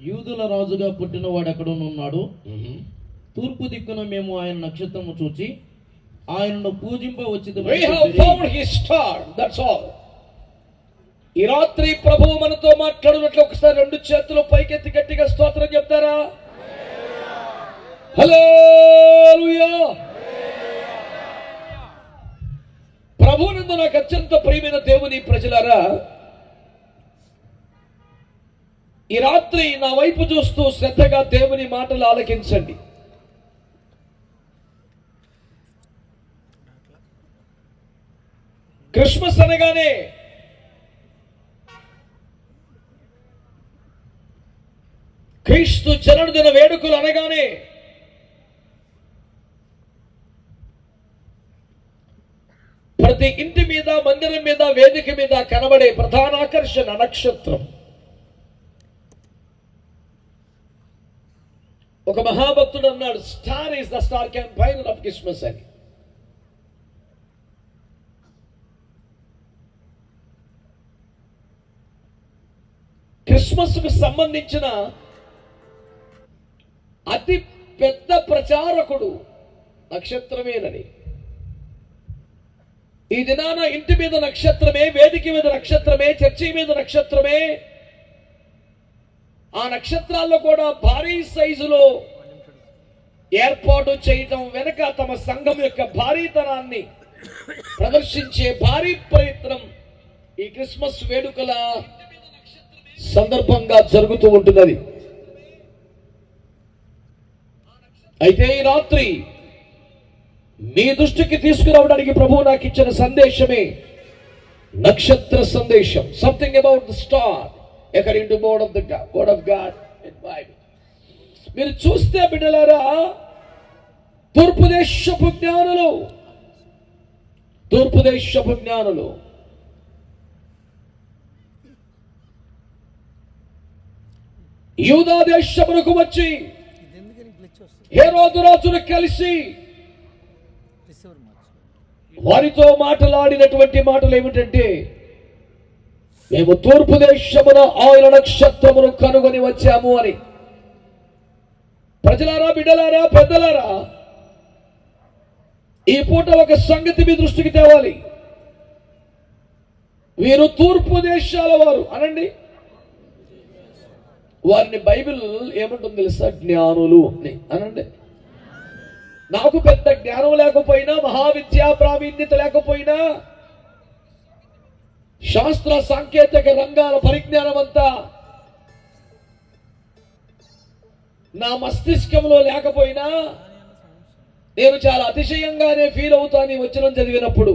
యూదుల రాజుగా పుట్టినవాడు ఎక్కడనున్నాడు? తూర్పు దిక్కున మేము ఆయన నక్షత్రము చూచి ఆయనను పూజింప We have found his star. That's all. ఈ రాత్రి ప్రభువు మనతో మాట్లాడినట్లు ఒకసారి రెండు చేతులు పైకెత్తి గట్టిగా స్తోత్రం చెప్తారా? హల్లెలూయా. ప్రభువునందు నాకు అత్యంత ప్రియమైన దేవుని ప్రజలారా, ఈ రాత్రి నా వైపు చూస్తూ శ్రద్ధగా దేవుని మాటలు ఆలకించండి. క్రిస్మస్ అనగానే క్రీస్తు జన్మదిన వేడుకలు అనగానే ప్రతి ఇంటి మీద, మందిరం మీద, వేదిక మీద కనబడే ప్రధాన ఆకర్షణ నక్షత్రం. ఒక మహాభక్తుడు అన్నాడు, star is the star campaigner of Christmas అని. క్రిస్మస్ కు సంబంధించిన అతి పెద్ద ప్రచారకుడు నక్షత్రమేనని. ఈ దినాన ఇంటి మీద నక్షత్రమే, వేదిక మీద నక్షత్రమే, చర్చి మీద నక్షత్రమే. ఆ నక్షత్రాల్లో కూడా భారీ సైజులో ఏర్పాటు చేయటం వెనుక తమ సంఘం యొక్క భారీతనాన్ని ప్రదర్శించే భారీ ప్రయత్నం ఈ క్రిస్మస్ వేడుకల సందర్భంగా జరుగుతూ ఉంటున్నది. అయితే ఈ రాత్రి మీ దృష్టికి తీసుకురావడానికి ప్రభువు నాకు ఇచ్చిన సందేశమే నక్షత్ర సందేశం. Something about the star according to word of God in Bible. మీరు చూస్తే బిడ్డలారా, తూర్పు దేశపు జ్ఞానులు యూదా దేశమునకు వచ్చి హేరోదు రాజును కలిసి వారితో మాట్లాడినటువంటి మాటలు ఏమిటంటే, మేము తూర్పు దేశమున ఆయన నక్షత్రమును కనుగొని వచ్చాము అని. ప్రజలారా, బిడ్డలారా, పెద్దలారా, ఈ పూట ఒక సంగతి మీ దృష్టికి తేవాలి. వీరు తూర్పు దేశాల వారు అనండి. వారిని బైబిల్ ఏమంటుంది తెలుసా? జ్ఞానులు అని అనండి. నాకు పెద్ద జ్ఞానం లేకపోయినా, మహావిద్యా ప్రావీణ్యత లేకపోయినా, శాస్త్ర సాంకేతిక రంగాల పరిజ్ఞానం అంతా నా మస్తిష్కంలో లేకపోయినా, నేను చాలా అతిశయంగానే ఫీల్ అవుతాను ఈ వచనం చదివినప్పుడు.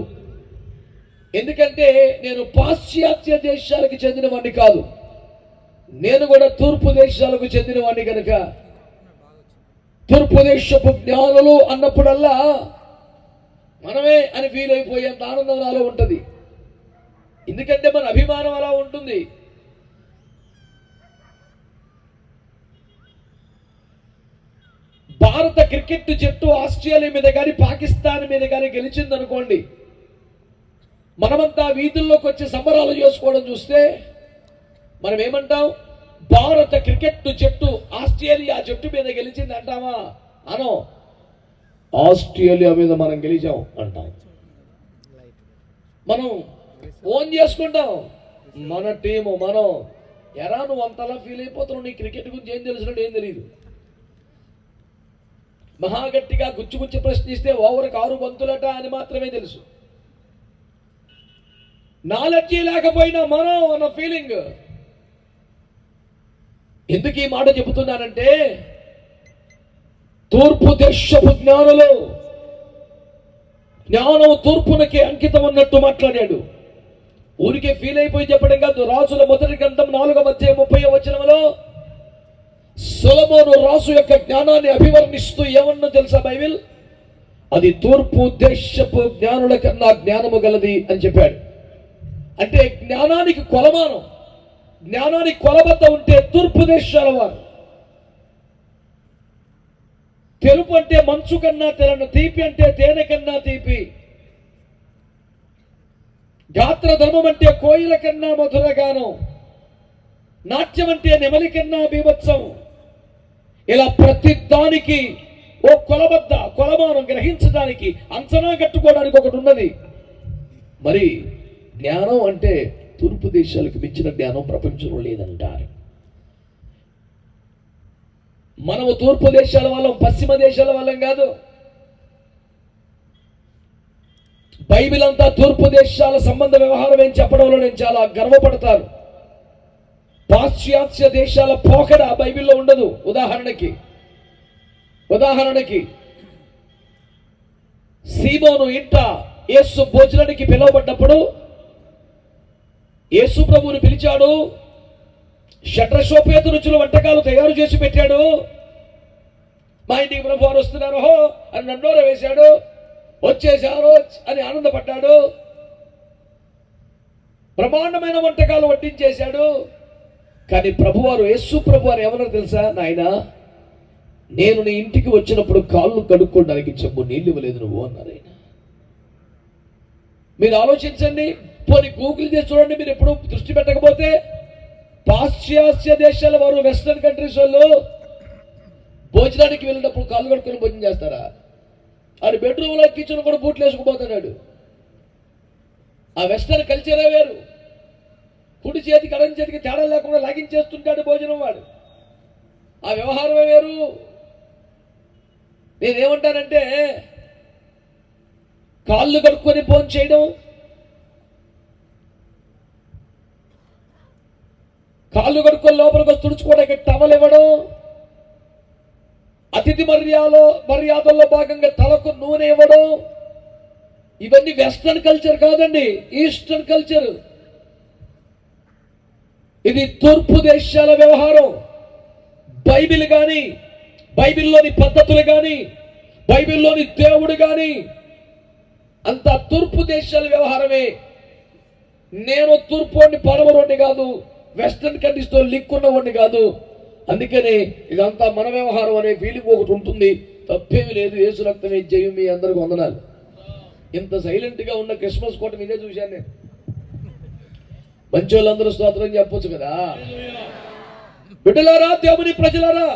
ఎందుకంటే నేను పాశ్చాత్య దేశాలకు చెందినవాడిని కాదు, నేను కూడా తూర్పు దేశాలకు చెందినవాడిని కనుక తూర్పు దేశపు జ్ఞానులు అన్నప్పుడల్లా మనమే అని ఫీల్ అయిపోయేంత ఆనందం నాలో ఉంటుంది. ఎందుకంటే మన అభిమానం అలా ఉంటుంది. భారత క్రికెట్ జట్టు ఆస్ట్రేలియా మీద కానీ, పాకిస్తాన్ మీద కానీ గెలిచిందనుకోండి, మనమంతా వీధుల్లోకి వచ్చి సంబరాలు చేసుకోవడం చూస్తే మనం ఏమంటాం? భారత క్రికెట్ జట్టు ఆస్ట్రేలియా జట్టు మీద గెలిచింది అంటామా? అనో, ఆస్ట్రేలియా మీద మనం గెలిచాం అంటాం. మనం ఓన్ చేసుకుంటాం మన టీము. మనం ఎరా నువ్వు అంతలా ఫీల్ అయిపోతున్నావు, నీ క్రికెట్ గురించి ఏం తెలిసినట్టు ఏం తెలియదు. మహాగట్టిగా గుచ్చి ప్రశ్నిస్తే ఓవర్కి 6 బంతులట అని మాత్రమే తెలుసు. నాలెడ్జీ లేకపోయినా మనం అన్న ఫీలింగ్. ఎందుకు ఈ మాట చెబుతున్నానంటే, తూర్పు దేశపు జ్ఞానం తూర్పునకే అంకితం అన్నట్టు మాట్లాడాడు. ఊరికే ఫీల్ అయిపోయి చెప్పడం కాదు. రాజుల మొదటి గ్రంథం 4వ అధ్యాయం 30వ వచనంలో సొలొమోను రాజు యొక్క జ్ఞానాన్ని అభివర్ణిస్తూ ఏమన్నా తెలుసా బైబిల్? అది తూర్పు దేశపు జ్ఞానుల కన్నా జ్ఞానము గలది అని చెప్పాడు. అంటే జ్ఞానానికి కొలమానం, జ్ఞానానికి కొలబద్ద ఉంటే తూర్పు దేశాల వారు. తెలుపు అంటే మంచు కన్నా తెలను, తీపి అంటే తేనె కన్నా తీపి, గాత్ర ధర్మం అంటే కోయిల కన్నా మధురగానం, నాట్యం అంటే నెమలి కన్నా బీభత్సం. ఇలా ప్రతి దానికి ఓ కొలమానం గ్రహించడానికి, అంచనా కట్టుకోవడానికి ఒకటి ఉన్నది. మరి జ్ఞానం అంటే తూర్పు దేశాలకు మించిన జ్ఞానం ప్రపంచంలో లేదంటారు. మనము తూర్పు దేశాల వాళ్ళం, పశ్చిమ దేశాల వాళ్ళం కాదు. బైబిల్ అంతా తూర్పు దేశాల సంబంధ వ్యవహారం అని చెప్పడంలో నేను చాలా గర్వపడతాను. పాశ్చాత్య దేశాల పోకడ బైబిల్లో ఉండదు. ఉదాహరణకి సీమోను ఇంట యేసు భోజనానికి పిలువబడ్డప్పుడు యేసు ప్రభువుని పిలిచాడు. షడ్రశోపేత రుచుల వంటకాలు తయారు చేసి పెట్టాడు. మా ఇంటికి ప్రభు వారు వస్తున్నారు హో అని నన్నోర వేశాడు. వచ్చేసారు అని ఆనందపడ్డాడు. బ్రహ్మాండమైన వంటకాలు వడ్డించేశాడు. కానీ ప్రభువారు, యేసు ప్రభువారు ఏమన్నా తెలుసా? నాయనా, నేను నీ ఇంటికి వచ్చినప్పుడు కాళ్ళు కడుక్కోవడానికి చెంబు నీళ్ళు ఇవ్వలేదు నువ్వు అన్నారు ఆయన. మీరు ఆలోచించండి, పోనీ గూగుల్ చేసి చూడండి. మీరు ఎప్పుడు దృష్టి పెట్టకపోతే పాశ్చాత్య దేశాల వారు, వెస్టర్న్ కంట్రీస్ వాళ్ళు భోజనానికి వెళ్ళినప్పుడు కాళ్ళు కడుక్కొని భోజనం చేస్తారా? ఆడు బెడ్రూమ్లో కిచెన్ కూడా బూట్లు వేసుకుపోతున్నాడు. ఆ వెస్టర్న్ కల్చరే వేరు. కుడి చేతికి ఎడమ చేతికి తేడా లేకుండా లాగించేస్తుంటాడు భోజనం వాడు. ఆ వ్యవహారమే వేరు. నేనేమంటానంటే, కాళ్ళు కడుక్కొని భోజనం చేయడం, కాళ్ళు కడుక్కొని లోపలికి వచ్చి తుడుచుకోవడానికి టవల్ ఇవ్వడం, అతిథి మర్యాదల్లో భాగంగా తలకు నూనె ఇవ్వడం, ఇవన్నీ వెస్టర్న్ కల్చర్ కాదండి, ఈస్టర్న్ కల్చర్. ఇది తూర్పు దేశాల వ్యవహారం. బైబిల్ కానీ, బైబిల్లోని పద్ధతులు కానీ, బైబిల్లోని దేవుడు కానీ అంత తూర్పు దేశాల వ్యవహారమే. నేను తూర్పు వాడిని, పడమరోడిని కాదు, వెస్టర్న్ కంట్రీస్తో లింక్ ఉన్నవాడిని కాదు. అందుకనే ఇదంతా మన వ్యవహారం అనే ఫీలింగ్ ఒకటి ఉంటుంది. తప్పేమి లేదు. యేసు రక్తమే జయం. మీ అందరికి వందనాలు. ఇంత సైలెంట్గా ఉన్న క్రిస్మస్ కోట మీదే చూశాను నేను. మంచి వాళ్ళందరూ స్తోత్రం చెప్పొచ్చు కదా. బిడ్డలారా, దేవుని ప్రజలారా,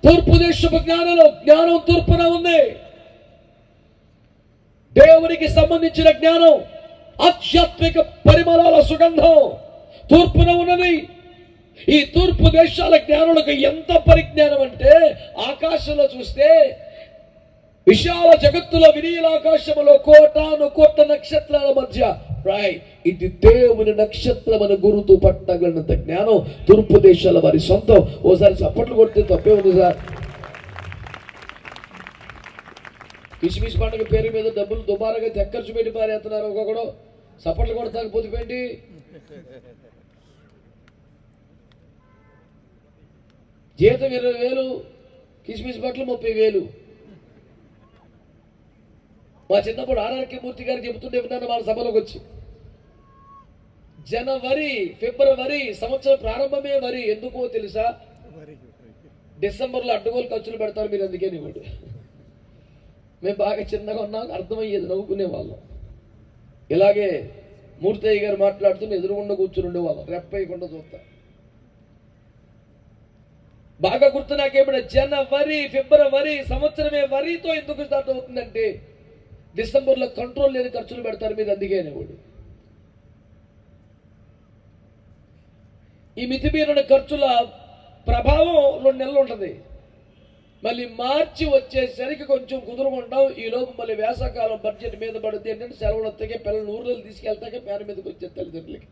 తూర్పు దేశపు జ్ఞానం తూర్పున ఉంది. దేవునికి సంబంధించిన జ్ఞానం, ఆధ్యాత్మిక పరిమళాల సుగంధం తూర్పున ఉన్నది. ఈ తూర్పు దేశాల జ్ఞానులకు ఎంత పరిజ్ఞానం అంటే, ఆకాశంలో చూస్తే విశాల జగత్తులో వినీల ఆకాశములో కోటాను కోట నక్షత్రాల మధ్య ఇది దేవుని నక్షత్రం అని గురుతూ పట్టగలిగినంత జ్ఞానం తూర్పు దేశాల వారి సొంతం. ఓసారి చప్పట్లు కొడితే తప్పే ఉంది సార్. కిస్మిస్ పండుగ పేరు మీద డబ్బులు దుబారాగా తెక్కర్చు పెట్టి పారేస్తున్నారు. ఒక్కొక్కడు చప్పట్లు కొడతాక పొద్దుపెట్టి జీతం 20,000, కిస్మిస్ బట్టలు 30,000. మా చిన్నప్పుడు ఆర్ఆర్కే మూర్తి గారు చెబుతుంటే విన్నాను వాళ్ళ సభలోకి వచ్చి. జనవరి, ఫిబ్రవరి సంవత్సరం ప్రారంభమే వరి. ఎందుకో తెలుసా? డిసెంబర్లో అడ్డగోలు ఖర్చులు పెడతారు మీరు, అందుకే నీవుడు. మేము బాగా చిన్నగా ఉన్నాం, అర్థమయ్యేది, నవ్వుకునే వాళ్ళం. ఇలాగే మూర్తయ్య గారు మాట్లాడుతూ ఎదురుగుండా కూర్చుని ఉండేవాళ్ళం, రెప్పయ్యకుండా చూస్తా. బాగా గుర్తు నాకేమైనా, జనవరి ఫిబ్రవరి సంవత్సరమే వరితో ఎందుకు స్టార్ట్ అవుతుందంటే డిసెంబర్లో కంట్రోల్ లేని ఖర్చులు పెడతారు మీరు, అందుకే అనేవాడు. ఈ మితిమీరిన ఖర్చుల ప్రభావం 2 నెలలు ఉంటుంది. మళ్ళీ మార్చి వచ్చేసరికి కొంచెం కుదురుకుంటాం. ఈ లోపు మళ్ళీ వేసవకాలం బడ్జెట్ మీద పడుతుంది. ఏంటంటే సెలవులు వస్తాకే, పిల్లలు ఊర్లు తీసుకెళ్తాకే పేరు మీదకి వచ్చే తల్లిదండ్రులకి.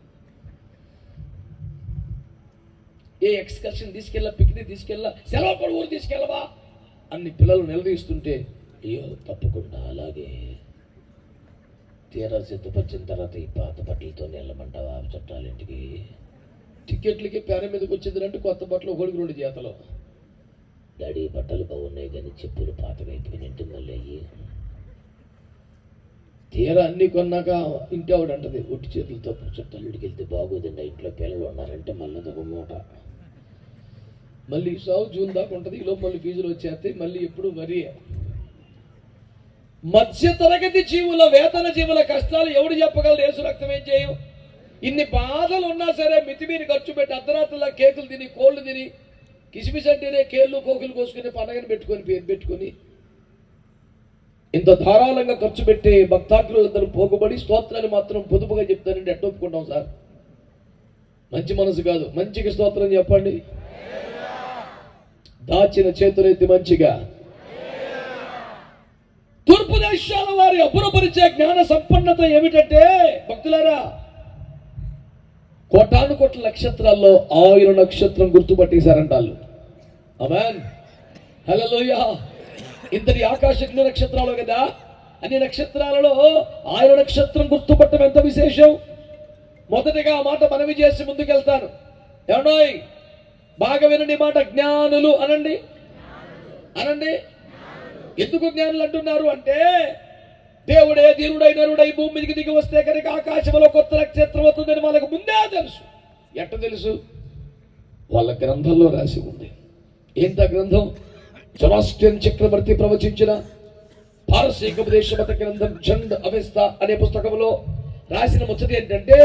ఏ ఎక్స్కర్షన్ తీసుకెళ్ళా, పిక్నిక్ తీసుకెళ్ళా, సెలవు కూడా ఊరు తీసుకెళ్ళవా అన్ని పిల్లలు నిలదీస్తుంటే, అయ్యో తప్పకుండా అలాగే తీరా సిద్ధపరిచిన తర్వాత ఈ పాత బట్టలతో వెళ్ళమంటావా చుట్టాలింటికి? టికెట్లకి పేర మీదకి వచ్చిందంటే కొత్త బట్టలు ఒకటికి 2 జతలు. డాడీ బట్టలు బాగున్నాయి కానీ చెప్పులు పాతగా అయిపోయినట్టు మళ్ళీ అయ్యి. తీరా అన్నీ కొన్నాక ఇంటి ఆవిడ అంటది, ఒట్టి చేతులతో చుట్టాలింటికి వెళ్తే బాగోదండి, ఇంట్లో పిల్లలు ఉన్నారంటే మళ్ళీ ఒక మూట. మళ్ళీ సాగు జూన్ దాకా ఉంటుంది. ఈలోపు మళ్ళీ ఫీజులు వచ్చేస్తాయి. మళ్ళీ ఎప్పుడు వరి. మధ్య తరగతి జీవుల, వేతన జీవుల కష్టాలు ఎవడు చెప్పగలరు? యేసు రక్తం ఏం చేయం. ఇన్ని బాధలు ఉన్నా సరే మితిమీరి ఖర్చు పెట్టి అర్ధరాత్రులా కేకులు తిని కోళ్ళు తిని కిసిమిస్ అంటేనే కేళ్ళు కోకులు కోసుకుని పండగని పెట్టుకొని పేరు పెట్టుకొని ఇంత ధారాళంగా ఖర్చు పెట్టే భక్తాగ్రులందరూ పోగుబడి స్తోత్రాన్ని మాత్రం పొదుపుగా చెప్తానండి ఎట్ట ఒప్పుకుంటాం సార్? మంచి మనసు కాదు, మంచిగా స్తోత్రం చెప్పండి. దాచిన చేతులెత్తి మంచిగా. తూర్పు దేశాల వారి అబ్బురపరిచే జ్ఞాన సంపన్నత ఏమిటంటే భక్తులారా, కోటాను కోట్ల నక్షత్రాల్లో 1000 నక్షత్రం గుర్తుపట్టేశారంట వాళ్ళు. ఆమేన్, హల్లెలూయా. ఇంతటి ఆకాశంలో నక్షత్రాలు కదా, అన్ని నక్షత్రాలలో 1000 నక్షత్రం గుర్తుపట్టడం ఎంత విశేషం. మొదటిగా ఆ మాట మనవి చేసి ముందుకెళ్తాను. ఏమండోయ్ బాగా వినండి మాట, జ్ఞానులు అనండి. అనండి. ఎందుకు జ్ఞానులు అంటున్నారు అంటే, దేవుడే ధీరుడై నరుడై భూమి మీదకి దిగి వస్తే కనుక ఆకాశంలో కొత్త నక్షత్రం అవుతుందని వాళ్ళకు ముందే తెలుసు. ఎట్ట తెలుసు? వాళ్ళ గ్రంథంలో రాసి ఉంది. ఏంట గ్రంథం? జొరాస్ట్రియన్ చక్రవర్తి ప్రవచించిన పారసీక ఉపదేశ మత గ్రంథం జండ్ అవెస్తా అనే పుస్తకంలో రాసిన ముచ్చట ఏంటంటే,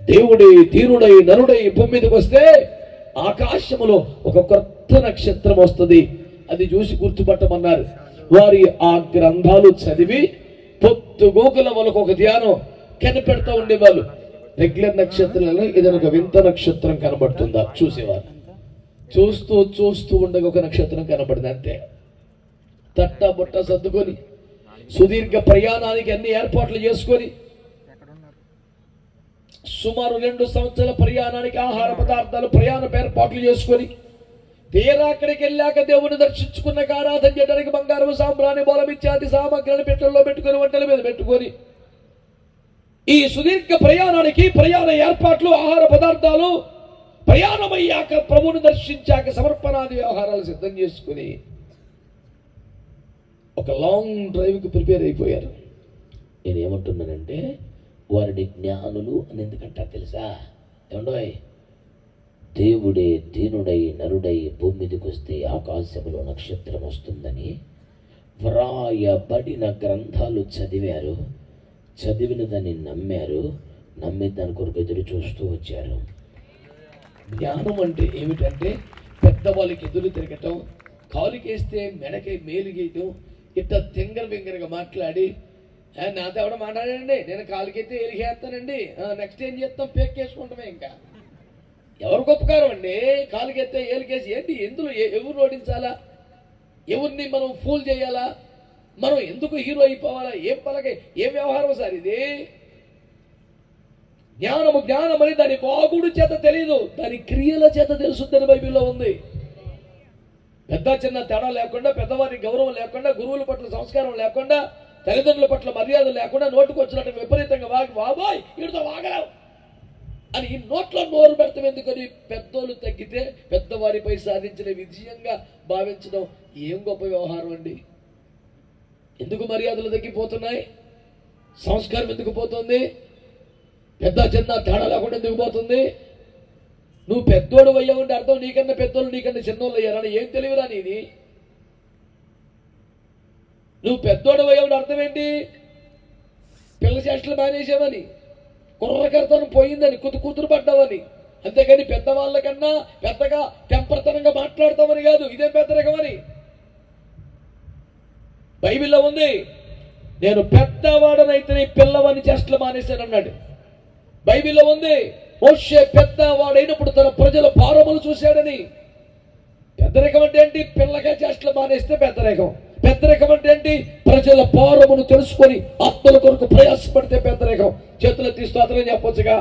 దేవుడే ధీరుడై నరుడై భూమి మీదకి వస్తే ఆకాశములో ఒక కొత్త నక్షత్రం వస్తుంది, అది చూసి గుర్తుపట్టమన్నారు. వారి ఆ గ్రంథాలు చదివి పొద్దుగోకుల వాళ్ళకు ఒక ధ్యానం కనిపెడతా ఉండేవాళ్ళు. రెగ్యులర్ నక్షత్రాలలో ఏదైనా ఒక వింత నక్షత్రం కనబడుతుందా చూసేవారు. చూస్తూ చూస్తూ ఉండగా ఒక నక్షత్రం కనబడింది అంతే. తట్టా బుట్ట సర్దుకొని సుదీర్ఘ ప్రయాణానికి అన్ని ఏర్పాట్లు చేసుకొని సుమారు 2 సంవత్సరాల ప్రయాణానికి ఆహార పదార్థాలు ప్రయాణ ఏర్పాట్లు చేసుకొని తీరా అక్కడికి వెళ్ళాక దేవుని దర్శించుకున్న ఆరాధన చేయడానికి బంగారం సాంబ్రాణి బోలం ఇత్యాది సామగ్రిని పెట్టెల్లో పెట్టుకొని వంటల మీద పెట్టుకొని ఈ సుదీర్ఘ ప్రయాణానికి ప్రయాణ ఏర్పాట్లు ఆహార పదార్థాలు ప్రయాణమయ్యాక ప్రభువుని దర్శించాక సమర్పణాది వ్యవహారాలు సిద్ధం చేసుకుని ఒక లాంగ్ డ్రైవ్కి ప్రిపేర్ అయిపోయారు. నేనేమంటున్నానంటే వారిని జ్ఞానులు అని ఎందుకంటారు తెలుసా? ఏమండోయ్, దేవుడే దీనుడై నరుడై భూమి మీదకి వస్తే ఆకాశంలో నక్షత్రం వస్తుందని వ్రాయబడిన గ్రంథాలు చదివారు, చదివిన దాన్ని నమ్మారు, నమ్మి దాని కొరకు ఎదురు చూస్తూ వచ్చారు. జ్ఞానం అంటే ఏమిటంటే పెద్దవాళ్ళకి ఎదురు తిరగటం, కాలుకేస్తే మెడకై మేలు గీయటం, ఇట్లా తింగర బింగరగా మాట్లాడి నాతో ఎవడ మాట్లాడండి, నేను కాలుకైతే ఎలిగేస్తానండి, నెక్స్ట్ ఏం చేస్తాం పేక్కేసుకుంటామే. ఇంకా ఎవరికి ఉపకారం అండి? కాలుకెత్తే ఏలికేసి ఏంటి? ఎందులో ఎవరు ఓడించాలా? ఎవరిని మనం ఫూల్ చేయాలా? మనం ఎందుకు హీరో అయిపోవాలా? ఏం పలక ఏం వ్యవహారం సార్ ఇది? జ్ఞానము జ్ఞానమని దాని వాగుడు చేత తెలియదు, దాని క్రియల చేత తెలుసుద్దని బైబిల్లో ఉంది. పెద్ద చిన్న తేడా లేకుండా, పెద్దవారి గౌరవం లేకుండా, గురువుల పట్ల సంస్కారం లేకుండా, తల్లిదండ్రుల పట్ల మర్యాద లేకుండా నోటుకు వచ్చినట్టు విపరీతంగా వాగి బాబాయ్ వీడితో వాగరావు అని ఈ నోట్లో నోరు పెడతాం. ఎందుకని? పెద్దోళ్ళు తగ్గితే పెద్దవారిపై సాధించిన విజయంగా భావించడం ఏం గొప్ప వ్యవహారం అండి. ఎందుకు మర్యాదలు తగ్గిపోతున్నాయి? సంస్కారం ఎందుకు పోతుంది? పెద్ద చిన్న తేడా లేకుండా ఎందుకు పోతుంది? నువ్వు పెద్దోడు అయ్యావంటే అర్థం నీకన్నా పెద్దోళ్ళు నీకన్నా చిన్నోళ్ళు అయ్యారని. ఏం తెలివిరా నీది? నువ్వు పెద్దోడు అయ్యావంటే అర్థం ఏంటి? పిల్ల చేష్టలు మానేసావని, కుర్రకర్తనం పోయిందని, కూతురు పడ్డావని. అంతేగాని పెద్దవాళ్ళకన్నా పెద్దగా టెంపర్తనంగా మాట్లాడతామని కాదు. ఇదే పెద్దరకమని బైబిల్లో ఉంది. నేను పెద్దవాడనైతే పిల్లవాడిని చేష్టలు మానేశానన్నాడు బైబిల్లో ఉంది. మోషే పెద్దవాడైనప్పుడు తన ప్రజల భారములు చూశాడని. పెద్దరికం అంటే ఏంటి? పిల్లగా చేష్టలు మానేస్తే పెద్దరికం. పెద్దరికం అంటే ఏంటి? ప్రజల భారమును తెలుసుకొని ఆత్మల కొరకు ప్రయాసపడితే పెద్దరికం. చేతులు తీస్తూ అతనే చెప్పొచ్చుగా.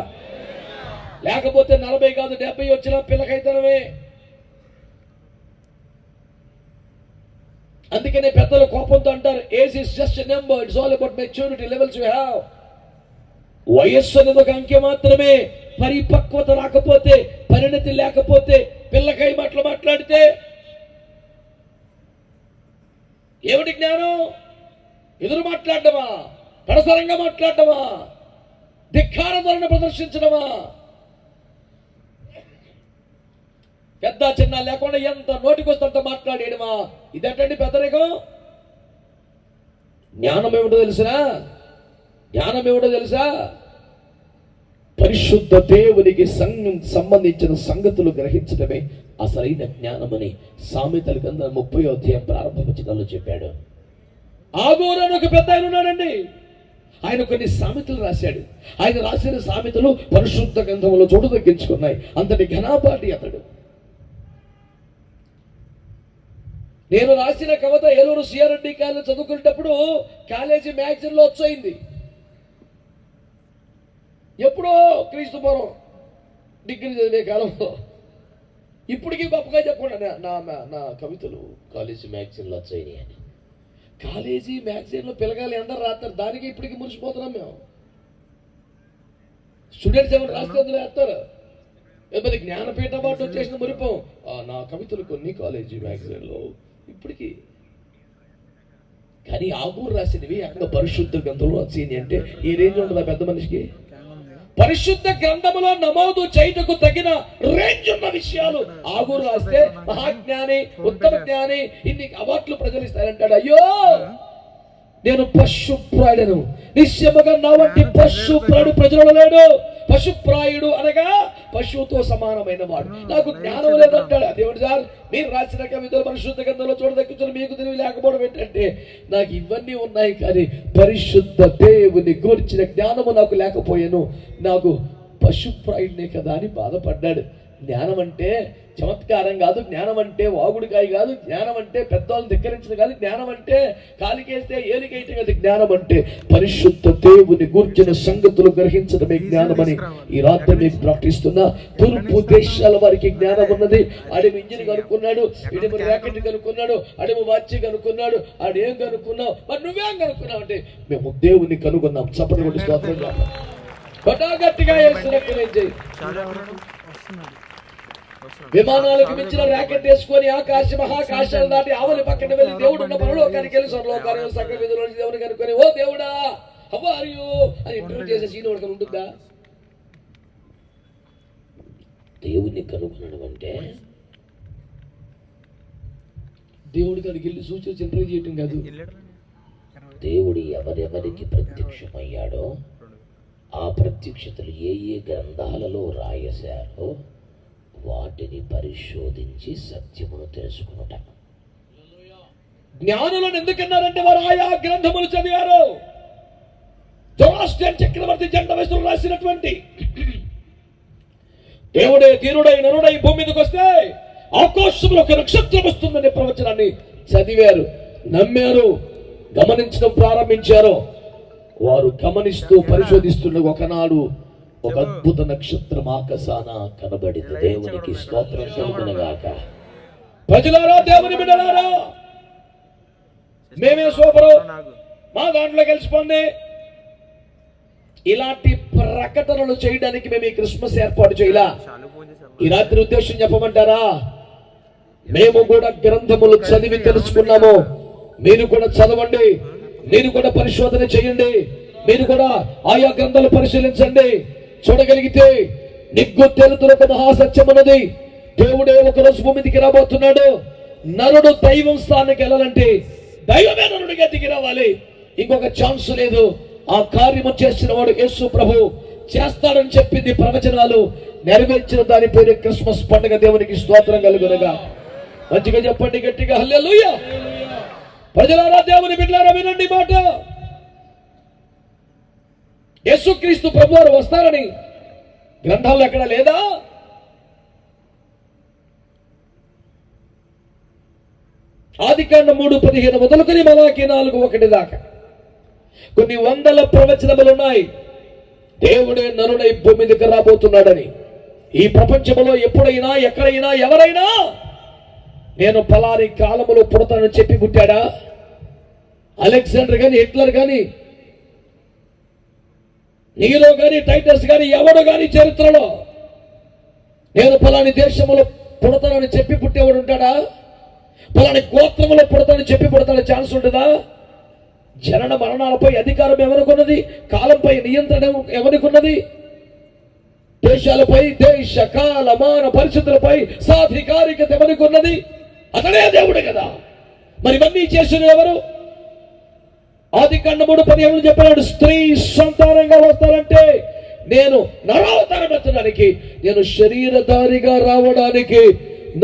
లేకపోతే 40 కాదు 70 వచ్చినా పిల్లకైతేనమే. అందుకనే పెద్దలు కోపంతో అంటారు, age is just a number, it's all about maturity levels you have. వయస్సు అనేది ఒక అంకె మాత్రమే. పరిపక్వత రాకపోతే, పరిణతి లేకపోతే, పిల్లకై మాట్లాడితే ఏమిటి జ్ఞానం? ఎదురు మాట్లాడటమా? కడసరంగా మాట్లాడటమా? ధిక్కార ధోరణి ప్రదర్శించడమా? పెద్ద చిన్న లేకుండా ఎంత నోటికొస్తంత మాట్లాడేయడమా? ఇదేంటండి పెద్దరికం? జ్ఞానం ఏమిటో తెలుసా? జ్ఞానం ఏమిటో తెలుసా? పరిశుద్ధ దేవునికి సంబంధించిన సంగతులు గ్రహించడమే అసలైన జ్ఞానమని సామెతల గ్రంథం 30వ అధ్యాయం ప్రారంభ వచనాల్లో చెప్పాడు. ఆగోరు అని ఒక పెద్ద ఆయన ఉన్నాడండి. ఆయన కొన్ని సామెతలు రాశాడు. ఆయన రాసిన సామెతలు పరిశుద్ధ గ్రంథంలో చోటు దక్కించుకున్నాయి. అంతటి ఘనాపాటి అతడు. నేను రాసిన కవిత ఏలూరు సిఆర్ఎండి కాలేజ్ చదువుకునేటప్పుడు కాలేజీ మ్యాగజైన్లో వచ్చయింది. ఎప్పుడో క్రీస్తుపురం డిగ్రీ చదివే కాలంలో. ఇప్పటికీ గొప్పగా చెప్పండి నా కవితలు కాలేజీ మ్యాగజైన్లో వచ్చాయి అని. కాలేజీ మ్యాగజైన్లో పిల్లగాలు ఎందరు రాస్తారు, దానికి ఇప్పటికీ మురిసిపోతున్నాం మేము. స్టూడెంట్స్ ఏమైనా రాస్తే అందులో వేస్తారు. లేకపోతే జ్ఞానపీఠ పాటు వచ్చేసిన మురిపం. నా కవితలు కొన్ని కాలేజీ మ్యాగజైన్లో ఇప్పటికీ. కానీ ఆగూరు రాసినవి అక్కడ పరిశుద్ధ గ్రంథంలో వచ్చేది అంటే ఈ రేంజ్ ఉంటుందా పెద్ద మనిషికి? పరిశుద్ధ గ్రంథములో నమోదు చేయుటకు తగిన రేంజ్ ఉన్న విషయాలు ఆగూరు రాస్తే మహాజ్ఞాని, ఉత్తమ జ్ఞాని, ఇన్ని అవార్డులు ప్రజలు ఇస్తారంటాడు. అయ్యో, నేను పశుప్రాయుడను, నిశ్చయముగా నా వంటి పశుప్రాయుడు ప్రజలలో లేడు. పశుప్రాయుడు అనగా పశువుతో సమానమైన వాడు. నాకు జ్ఞానం లేదంటాడు. అదేమిటి సార్, మీరు రాసిన కవితలు పరిశుద్ధ గ్రంథంలో చూడదక్కుతున్న మీకు తెలివి లేకపోవడం ఏంటంటే, నాకు ఇవన్నీ ఉన్నాయి కానీ పరిశుద్ధ దేవుని గురించిన జ్ఞానము నాకు లేకపోయాను, నాకు పశుప్రాయుడినే కదా అని బాధపడ్డాడు. జ్ఞానం అంటే చమత్కారం కాదు, జ్ఞానం అంటే వాగుడికాయ కాదు, జ్ఞానం అంటే పెద్దవాళ్ళని ధిక్కరించడం కాదు, జ్ఞానం అంటే కాలికేస్తే ఏలికేయటం కాదు. జ్ఞానం అంటే పరిశుద్ధ దేవుని గూర్చిన సంగతులు గ్రహించడమే జ్ఞానమని ఈ రాత్రి మీకు ప్రకటిస్తున్నా. తూర్పు దేశాల వారికి జ్ఞానం ఉన్నది. అడేమి ఇంజిన్ కనుక్కున్నాడు, ఇడేమి ర్యాకెట్ కనుక్కున్నాడు, అడేమి వాచ్ కనుక్కున్నాడు, ఆడేం కనుక్కున్నావు, మరి నువ్వేం కనుక్కున్నావు అంటే మేము దేవుని కనుగొన్నాం. చప్పటి కొట్టి స్తోత్రం గట్టిగా విమానాలకు మించిన ర్యాకెట్ వేసుకొని మహాకాశాలు దాటి ఆవలి పక్కన వెళ్ళి దేవుడు ఉన్న పరలోకానికి వెళ్ళి స్వర్లోకాన్ని సకల విధుల దేవుని కనుక్కొని, ఓ దేవుడా హౌ ఆర్ యు అని ఇంటర్వ్యూ చేసే సీన్ ఒకటి ఉంటుందా? దేవుని కనుగొనడం అంటే దేవుడి కాడికి వెళ్ళి సూచన ఇంటర్వ్యూ చేయటం కాదు. దేవుడు ఎవరెవరికి ప్రత్యక్షమయ్యాడో ఆ ప్రత్యక్షతలు ఏ ఏ గ్రంథాలలో రాయశారో వాటిని పరిశోధించి సత్యమును తెలుసుకునుట. జ్ఞానులను ఎందుకన్నారంటే వారు ఆయా గ్రంథములు చదివారు. జొరాస్ట్రియన్ చక్రవర్తి జండవేశ్వరుడు రాసినటువంటి దేవుడే తీరుడై నరుడై భూమి మీదకి వస్తే ఆకాశంలో ఒక నక్షత్రం వస్తుందనే ప్రవచనాన్ని చదివారు, నమ్మారు, గమనించడం ప్రారంభించారు. వారు గమనిస్తూ పరిశోధిస్తున్న ఒకనాడు ఒక అద్భుత నక్షత్రం ఆకాశాన కనబడింది. దేవునికి స్తోత్రం కలుగునుగాక. ప్రజలారా, దేవుని బిడ్డలారా, మేమే సూపరు, మా దాంట్లో కలిసిపోండి, ఇలాంటి ప్రకటనలు చేయడానికి మేము ఈ క్రిస్మస్ ఏర్పాటు చేయాల. ఈ రాత్రి ఉద్దేశం చెప్పమంటారా? మేము కూడా గ్రంథములు చదివి తెలుసుకున్నాము. మీరు కూడా చదవండి, మీరు కూడా పరిశోధన చేయండి, మీరు కూడా ఆయా గ్రంథాలు పరిశీలించండి. చూడగలిగితే నిగ్గు తెలుతున్న ఒక మహాసత్యం ఉన్నది. దేవుడే ఒకరోజు భూమికి రాబోతున్నాడు. నరుడు దైవం స్థానానికి వెళ్ళాలంటే దైవమే నరుడిగా దిగి రావాలి. ఇంకొక ఛాన్స్ లేదు. ఆ కార్యము చేసిన వాడు యేసు ప్రభు చేస్తాడని చెప్పింది ప్రవచనాలు నెరవేర్చిన దాని పేరు క్రిస్మస్ పండుగ. దేవునికి స్తోత్రం కలుగునుగా. మంచిగా చెప్పండి గట్టిగా హల్లెలూయా. ప్రజలారా, దేవుని బిడ్డలారా, వినండి మాట. యేసుక్రీస్తు ప్రభువారు వస్తారని గ్రంథాల్లో ఎక్కడ లేదా? ఆదికాండం 3:15 మొదలుకొని మలాకి 4:1 దాకా కొన్ని వందల ప్రవచనములు ఉన్నాయి. దేవుడే నరుడై భూమి మీదకి రాబోతున్నాడని. ఈ ప్రపంచంలో ఎప్పుడైనా ఎక్కడైనా ఎవరైనా నేను ఫలాని కాలములో పుడతానని చెప్పి పుట్టాడా? అలెగ్జాండర్ కానీ, హిట్లర్ కానీ, నీరో కానీ, టైటస్ కానీ, ఎవడు కానీ చరిత్రలో నేను ఫలాని దేశంలో పుడతానని చెప్పి పుట్టేవాడు ఉంటాడా? ఫలాని గోత్రములో పుడతానని చెప్పి పుడతాడని ఛాన్స్ ఉంటుందా? జనన మరణాలపై అధికారం ఎవరికున్నది? కాలంపై నియంత్రణ ఎవరికున్నది? దేశాలపై, దేశ కాల మాన పరిస్థితులపై సాధికారికత ఎవరికున్నది? అతడే దేవుడు కదా. మరి ఇవన్నీ చేసిన ఎవరు? ఆదికాండం 3:17 చెప్పాడు, స్త్రీ సంతానంగా వస్తారంటే నేను నరావతారం ఎత్తడానికి, నేను శరీరధారిగా రావడానికి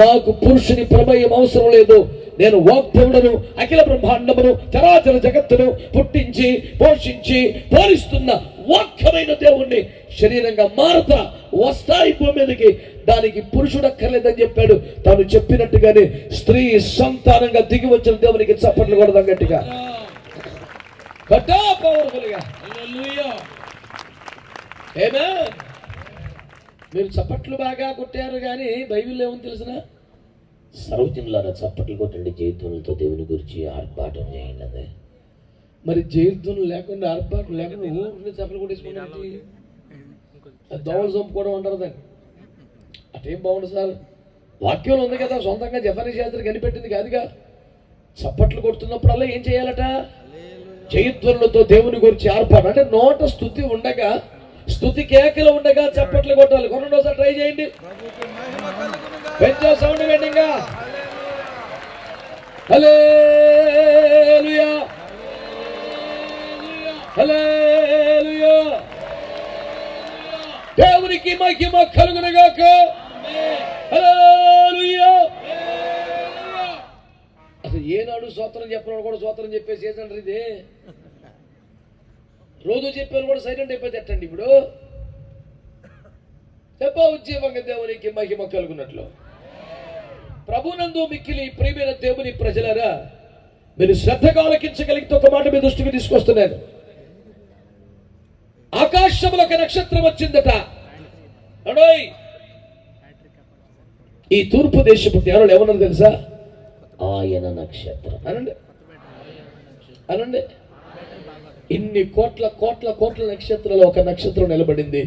నాకు పురుషుని ప్రమేయం అవసరం లేదు. నేను వాగ్దేవుడను, అఖిల బ్రహ్మాండమును చరాచర జగత్తును పుట్టించి పోషించి పోలిస్తున్న వాక్యమైన దేవుణ్ణి శరీరంగా మారుతా వస్తాయి భూమి మీదకి. దానికి పురుషుడు అక్కర్లేదని చెప్పాడు. తాను చెప్పినట్టుగానే స్త్రీ సంతానంగా దిగి వచ్చిన దేవునికి చప్పట్లు కొడదాం గట్టిగా, పవర్ఫుల్గా. మీరు చప్పట్లు బాగా కొట్టారు, కానీ బైబిల్లో ఏముంది తెలిసిన? సర్వజనులారా చప్పట్లు కొట్టండి, జయధ్వనులతో దేవుని గురించి ఆర్భాటం చేయండి. అదే మరి జయధ్వనులు లేకుండా ఆర్భాటం లేకుండా ఊరిని చప్పట్లు కొట్టేసుకున్నాంటి, దోవలు చంపుకోవడం అంటారు దాన్ని. అటేం బాగుండదు సార్. వాక్యంలో ఉంది కదా, సొంతంగా జఫరీ శాస్త్రి కనిపెట్టింది కాదుగా. చప్పట్లు కొడుతున్నప్పుడల్లా ఏం చేయాలట? జయధ్వనులతో దేవుని గురించి ఆర్భాటం. అంటే నోట స్తుతి ఉండగా, స్తుతి కేకలు ఉండగా చప్పట్లు కొట్టాలి. కొనండోసారి ట్రై చేయండి. పెంచో సౌండ్ వెండింగా. హల్లెలూయా, హల్లెలూయా. దేవునికి మహిమ కలుగునుగాక. హల్లెలూయా. అసలు ఏనాడు స్తోత్రం చెప్పినాడు కూడా స్తోత్రం చెప్పేసి ఏంటంటారు ఇది? రోజు చెప్పేవాళ్ళు కూడా సైలెంట్ అయిపోతే ఎట్టండి ఇప్పుడు? చెప్ప ఉద్యమంగా దేవునికి మహిమ కలుగునట్లు. ప్రభునందు మిక్కిలి ప్రియమైన దేవుని ప్రజలారా, మీరు శ్రద్ధగా ఆలకించగలిగితే ఒక మాట మీ దృష్టికి తీసుకొస్తున్నాను. ఆకాశంలో ఒక నక్షత్రం వచ్చిందట. ఈ తూర్పు దేశపు జ్ఞానులు ఏమన్నారు తెలుసా? ఆయన నక్షత్రం. అనండి అనండి. ఇన్ని కోట్ల కోట్ల కోట్ల నక్షత్రాలు ఒక నక్షత్రం నిలబడింది.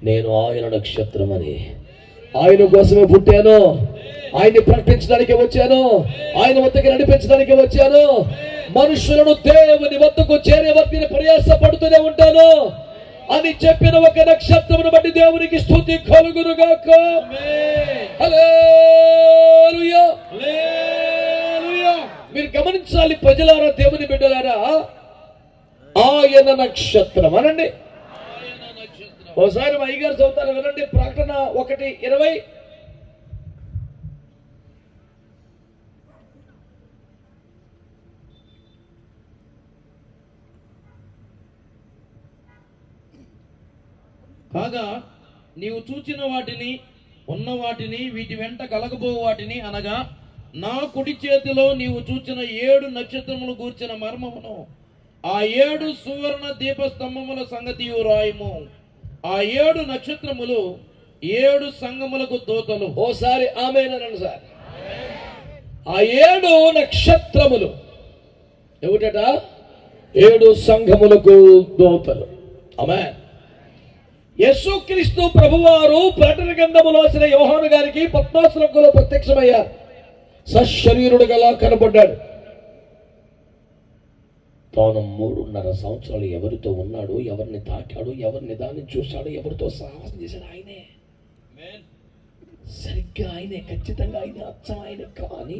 నేను ఆయన నక్షత్రం అని. ఆయన కోసమే పుట్టాను, ఆయన్ని ప్రకటించడానికి వచ్చాను, ఆయన వద్దకు నడిపించడానికి వచ్చాను. మనుషులను దేవుని వద్దకు చేరే వరకు ప్రయాసపడుతూనే ఉంటాను అని చెప్పిన ఒక నక్షత్రమును బట్టి దేవునికి స్తుతి కలుగునుగాక. హల్లెలూయా, హల్లెలూయా. మీరు గమనించాలి ప్రజలారా, దేవుని బిడ్డలారా, ఆయన నక్షత్రం అనండి. ఒకసారి మా అయ్యగారు చదువుతారు వినండి. ప్రకటన 1:20. కాగా నీవు చూచిన వాటిని, ఉన్న వాటిని, వీటి వెంట కలగబో వాటిని అనగా నా కుడి చేతిలో నీవు చూచిన 7 నక్షత్రములు గూర్చిన మర్మమును, ఆ 7 సువర్ణ దీపస్తంభముల సంగతియు రాయము. ఆ 7 నక్షత్రములు 7 సంఘములకు దూతలు. ఓసారి ఆమేననండి సార్. ఆ 7 నక్షత్రములు ఏమిటట? 7 సంఘములకు దూతలు. ఆమేన్. యేసుక్రీస్తు ప్రభువారు ప్రకటన గ్రంథములో రాసిన యోహాను గారికి పద్మాసు రంగులో ప్రత్యక్షమయ్యారు. సశరీరుడుగా కనబడ్డాడు. తాను 3.5 సంవత్సరాలు ఎవరితో ఉన్నాడు, ఎవరిని తాకాడు, ఎవరిని దాన్ని చూశాడు, ఎవరితో సాహసం చేశాడు? ఆయనే, సరిగ్గా ఆయనే, ఖచ్చితంగా ఆయనే, అచ్చం ఆయన. కానీ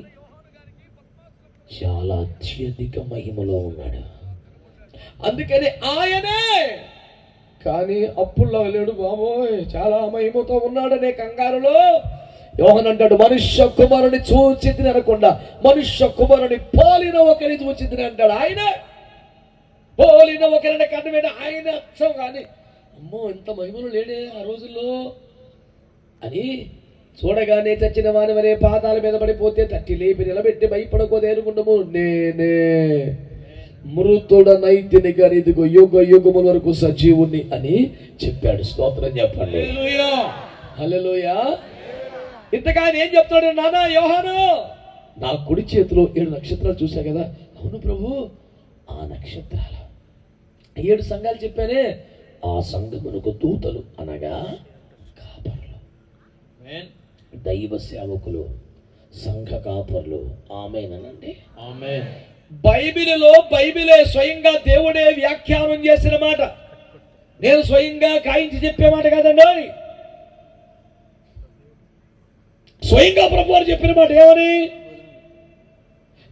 చాలా అత్యధిక మహిమలో ఉన్నాడు. అందుకని ఆయనే, కానీ అప్పుల్లో లేడు బాబోయ్, చాలా మహిమతో ఉన్నాడనే కంగారులో యోహాను అంటాడు, మనుష్య కుమారుని చూచితిని అనకుండా మనుష్య కుమారుని పోలిన ఒకరిని చూచితిని అంటాడు. ఆయన పోలిన ఒకరిని కన్నవేడ ఆయన అచ్చం. కానీ అమ్మో ఇంత మహిమలు లేడే ఆ రోజుల్లో అని చూడగానే చచ్చిన వాని వరే పాదాల మీద పడిపోతే తట్టి లేపి నిలబెట్టి భయపడకోదేనుకుంటాము. నేనే మృతుడనైతిని గాని ఇదిగో యుగ యుగముల వరకు సజీవుని అని చెప్పాడు. స్తోత్రం చెప్పండి. హల్లెలూయా. ఇంతగా ఆయన ఏం చెప్తాడు? నానా యోహాను, నా కుడి చేతిలో 7 నక్షత్రాలు చూసా కదా. అవును ప్రభు, ఆ నక్షత్రాలు 7 సంఘాలు చెప్పానే, ఆ సంఘమునకు దూతలు అనగా కాపర్లు, దైవ సేవకులు, సంఘ కాపర్లు. ఆమేనండి. ఆమేన్. బైబిలే స్వయంగా దేవుడే వ్యాఖ్యానం చేసిన మాట, నేను స్వయంగా కాయించి చెప్పే మాట కాదండి. స్వయంగా ప్రభువారు చెప్పిన మాట ఏమని?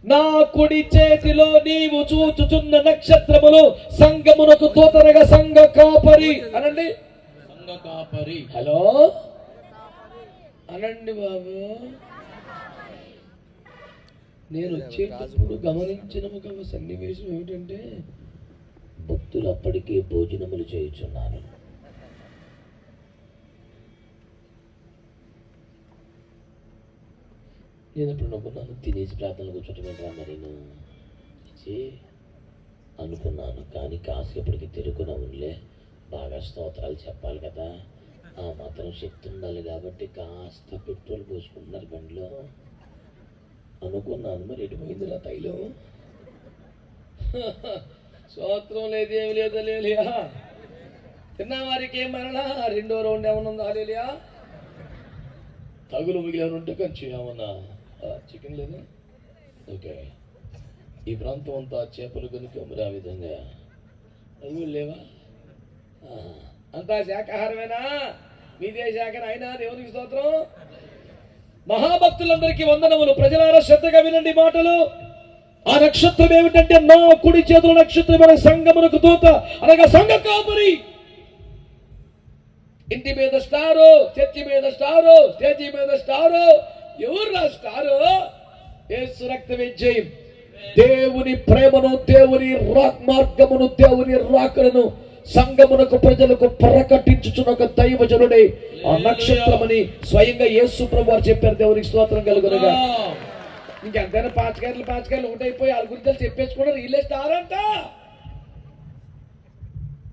నా కుడి చేతిలో నీవు చూచుచున్న నక్షత్రములు సంఘమునకు దూతనగా సంఘ కాపరి అనండి. సంఘ కాపరి. హలో అనండి బాబు. నేను వచ్చేటప్పుడు గమనించిన ఒక సన్నివేశం ఏమిటంటే, భక్తులు అప్పటికే భోజనములు చేయుచున్నారు. నేను ఇప్పుడు అనుకున్నాను, తినేసి ప్రార్థనలు కూర్చోటమేంట్రా మరి అనుకున్నాను. కానీ కాసేపటికి తిరుగునవునులే, బాగా స్తోత్రాలు చెప్పాలి కదా, ఆ మాత్రం శక్తి ఉండాలి కాబట్టి కాస్త పెట్రోల్ పోసుకుంటున్నారు బండిలో అనుకున్నాను. మరి ఎటు పోయిందిరా తైలం? స్తోత్రం లేదేమి లేదా లేలియా. తిన్న వారికి ఏమన్నా రెండో రౌండ్ ఏమన్నా ఉందా లేలియా? తగులు మిగిలిన ఉంటే కొంచెం ఏమన్నా చికెన్ లేదా? ఓకే, ఈ ప్రాంతం అంతా చేపలు కనుక మరి ఆ విధంగా అవి లేవా? అంతా శాకాహారమేనా? మీదే శాఖన అయినా దేవునికి స్తోత్రం. మహాభక్తులందరికీ వందనములు. ప్రజలారా శ్రద్ధగా వినండి మాటలు. ఆ నక్షత్రం ఏమిటంటే, నా కుడి చేతుల నక్షత్రమైన సంఘమునకు దూత, అనగా సంఘ కాపరి. ఇంటి మీద స్టారు, చర్చి మీద స్టారు, స్టేజీ మీద స్టారు. ఎవరు స్టారు? యేసు రక్త విజయం. దేవుని ప్రేమను, దేవుని మార్గమును, దేవుని రాకలను సంఘమునకు ప్రజలకు ప్రకటించుచున్న ఒక దైవజనుడే ఆ నక్షత్రమని స్వయంగా యేసు ప్రభు వారు చెప్పారు. దేవునికి స్తోత్రం కలుగునుగా. ఇంకెంతైనా పాచకాయలు ఒకటైపోయి వాళ్ళ గురించి చెప్పేసుకున్నారు. వీళ్ళే స్టార్ అంట.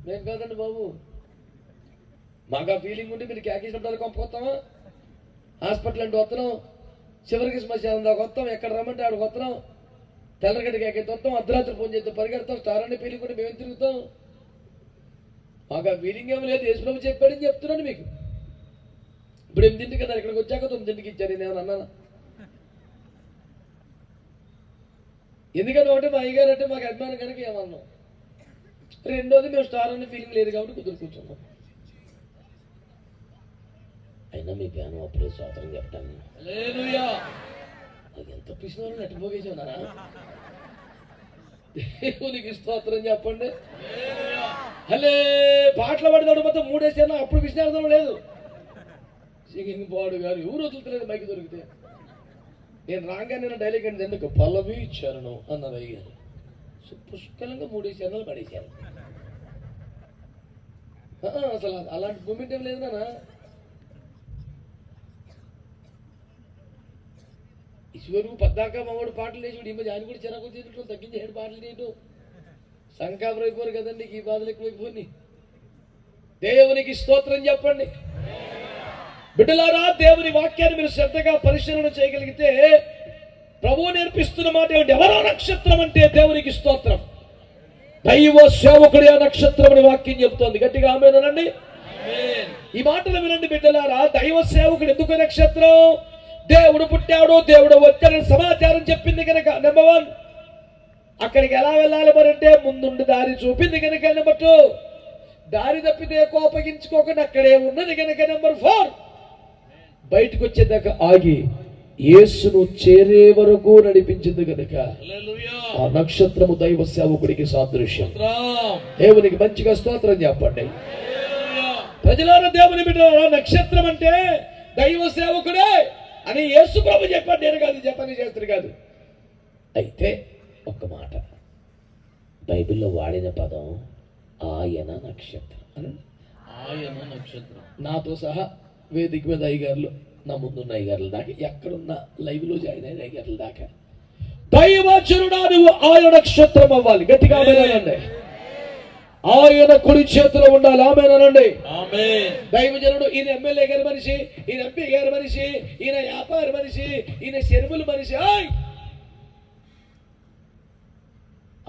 మేము కాదండి బాబు. మాకు ఆ ఫీలింగ్ ఉంటే మీరు కేకేసినప్పుడు పంపుకొస్తామా? హాస్పిటల్ అంటే వస్తున్నాం, చివరికి శ్మశానం దాకా వస్తాం, ఎక్కడ రమ్మంటే ఆడికి వస్తున్నాం, తెల్లగడ్డ కేకేసి వస్తాం, అర్ధరాత్రి ఫోన్ చేస్తే పరిగెడతాం, స్టార్ అనే ఫీలింగ్ ఉంటే మేము తిరుగుతాం. మాకు ఆ ఫీలింగ్ ఏమి లేదు. యేసు ప్రభు చెప్పాడని చెప్తున్నాను మీకు. ఇప్పుడు 8 కదా, ఇక్కడికి వచ్చాక 9 ఇచ్చారు. నేనేమన్నా అన్నానా? ఎందుకంటే ఒకటి మా అయ్యగారు అంటే మాకు అభిమానం కనుక ఏమన్నాం. రెండోది మేము స్టార్ అనే ఫీలింగ్ లేదు కాబట్టి కుదురు కూర్చున్నాం. అయినా మీ ప్యాను అప్పుడే స్తోత్రం చెప్తాను. ఎంత పిసిన నెట్టపోగేసారా? దేవునికి స్తోత్రం చెప్పండి. హలే పాటలు పడినాడు మొత్తం 3 వేసాను. అప్పుడు పిసినార్థం లేదు. సింగింగ్ పాడు గారు ఎవరు వదులుతలేదు మైకి దొరికితే. నేను రాగానే నేను డైలాగ్ అంటే ఎందుకు పల్లవి చరణం అన్నది అయ్యారు. పుష్కలంగా 3 చరణాలు పడేశారు. అసలు అలాంటి మూమెంట్ ఏం లేదు నాన్న. ఈశ్వరు పద్దాక మావాడు పాటలు వేసి ఈ మధ్య ఆయన కూడా చిరాకు చేసినట్టు తగ్గించేసాడు పాటలు చేయటం. సంకాబరం అయిపోరు కదండి, ఈ బాధలు ఎక్కువైపోయి. దేవునికి స్తోత్రం చెప్పండి. బిడ్డలారా, దేవుని వాక్యాన్ని మీరు శ్రద్ధగా పరిశీలన చేయగలిగితే ప్రభువు నేర్పిస్తున్న మాట ఏమిటి? ఎవరో నక్షత్రం అంటే దేవునికి స్తోత్రం. దైవ సేవకుడి ఆ నక్షత్రం అని వాక్యం చెబుతోంది. గట్టిగా ఆమేనండి. ఈ మాటలు వినండి బిడ్డలారా. దైవ సేవకుడు ఎందుకు నక్షత్రం? దేవుడు పుట్టాడు, దేవుడు వచ్చాడని సమాచారం చెప్పింది కనుక నెంబర్ 1. అక్కడికి ఎలా వెళ్ళాలి మరంటే ముందుండి దారి చూపింది కనుక నెంబర్ 2. దారి తప్పితే కోపగించుకోకుండా అక్కడే ఉన్నది కనుక నెంబర్ 4. బయటకు వచ్చేదాకా ఆగి యేసును చేరే వరకు నడిపించింది కనుక ఆ నక్షత్రము దైవ సేవకుడికి సాదృశ్యం. దేవునికి మంచిగా స్తోత్రం చెప్పండి. ప్రజలారా, దేవుని బిడ్డలారా, నక్షత్రం అంటే దైవ సేవకుడే అని యేసు ప్రభు చెప్పాడు. నేను కాదు, చెప్పని చేస్తుడు కాదు. అయితే ఒక్క మాట, బైబిల్లో వాడిన పదం ఆయన నక్షత్రం. ఆయన నక్షత్రం. నాతో సహా వేదిక మీద అయ్యగారులు, నా ముందున్న అయ్యగారుల దాకా, ఎక్కడున్న లైవ్ లో జాయిన్ అయిన అయ్యగారుల దాకా దైవజనుడా నువ్వు ఆయన నక్షత్రం అవ్వాలి. గట్టిగా ఆమేనండి. ఆయన కుడి చేతిలో ఉండాలి. ఆమేనండి. దైవజనుడు ఈయన ఎమ్మెల్యే గారి మనిషి, ఈయన ఎంపీ గారి మనిషి, ఈయన వ్యాపార మనిషి, ఈయన శర్ముల మనిషి.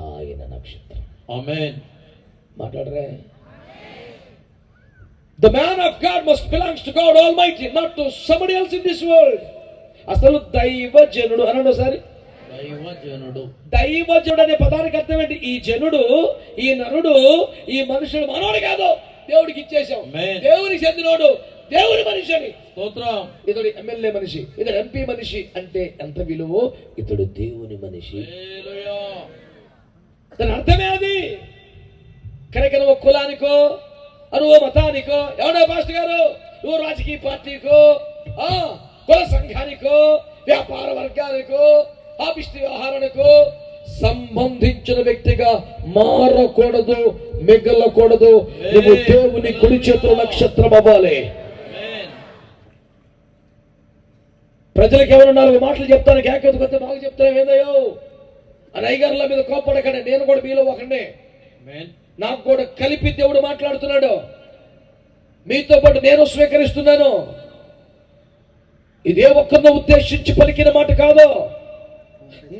ఆయన నక్షత్రం. ఆమేన్. మాట్లాడరే. The man of God must belongs to God Almighty, not to somebody else in this world. అసలు దైవజనుడు అనండి ఒకసారి. దైవజనుడు. దైవజనుడు అనే పదానికి అర్థం ఏంటి? ఈ జనుడు, ఈ నరుడు, ఈ మనుషుడు మనోడు కాదు, దేవుడికి ఇచ్చేసాం. దేవునికి చెందినోడు, దేవుని మనిషి అని. స్తోత్రం. ఇతడు ఎమ్మెల్యే మనిషి, ఇతడు ఎంపీ మనిషి అంటే ఎంత విలువో. ఇతడు దేవుని మనిషి. దాని అర్థమే అది. కనుక నువ్వు కులానికో, నువ్వు మతానికో, ఎవడో పాస్టర్ గారు నువ్వు రాజకీయ పార్టీకో, కుల సంఘానికో, వ్యాపార వర్గానికో, ఆఫిస్టి వ్యవహారానికో సంబంధించిన వ్యక్తిగా మారకూడదు, మిగలకూడదు. నువ్వు దేవుని కుడి చేతుల నక్షత్రం అవ్వాలి. ప్రజలకు ఎవరు 4 మాటలు చెప్తాను, కేకెత్తుకొస్తే బాగా చెప్తాను ఏందయ్యో అని అయ్యగారుల మీద కోపడకండి. నేను కూడా మీలో ఒకనే, నాకు కూడా కలిపి దేవుడు మాట్లాడుతున్నాడు. మీతో పాటు నేను స్వీకరిస్తున్నాను. ఇదే ఒక్కరిని ఉద్దేశించి పలికిన మాట కాదు,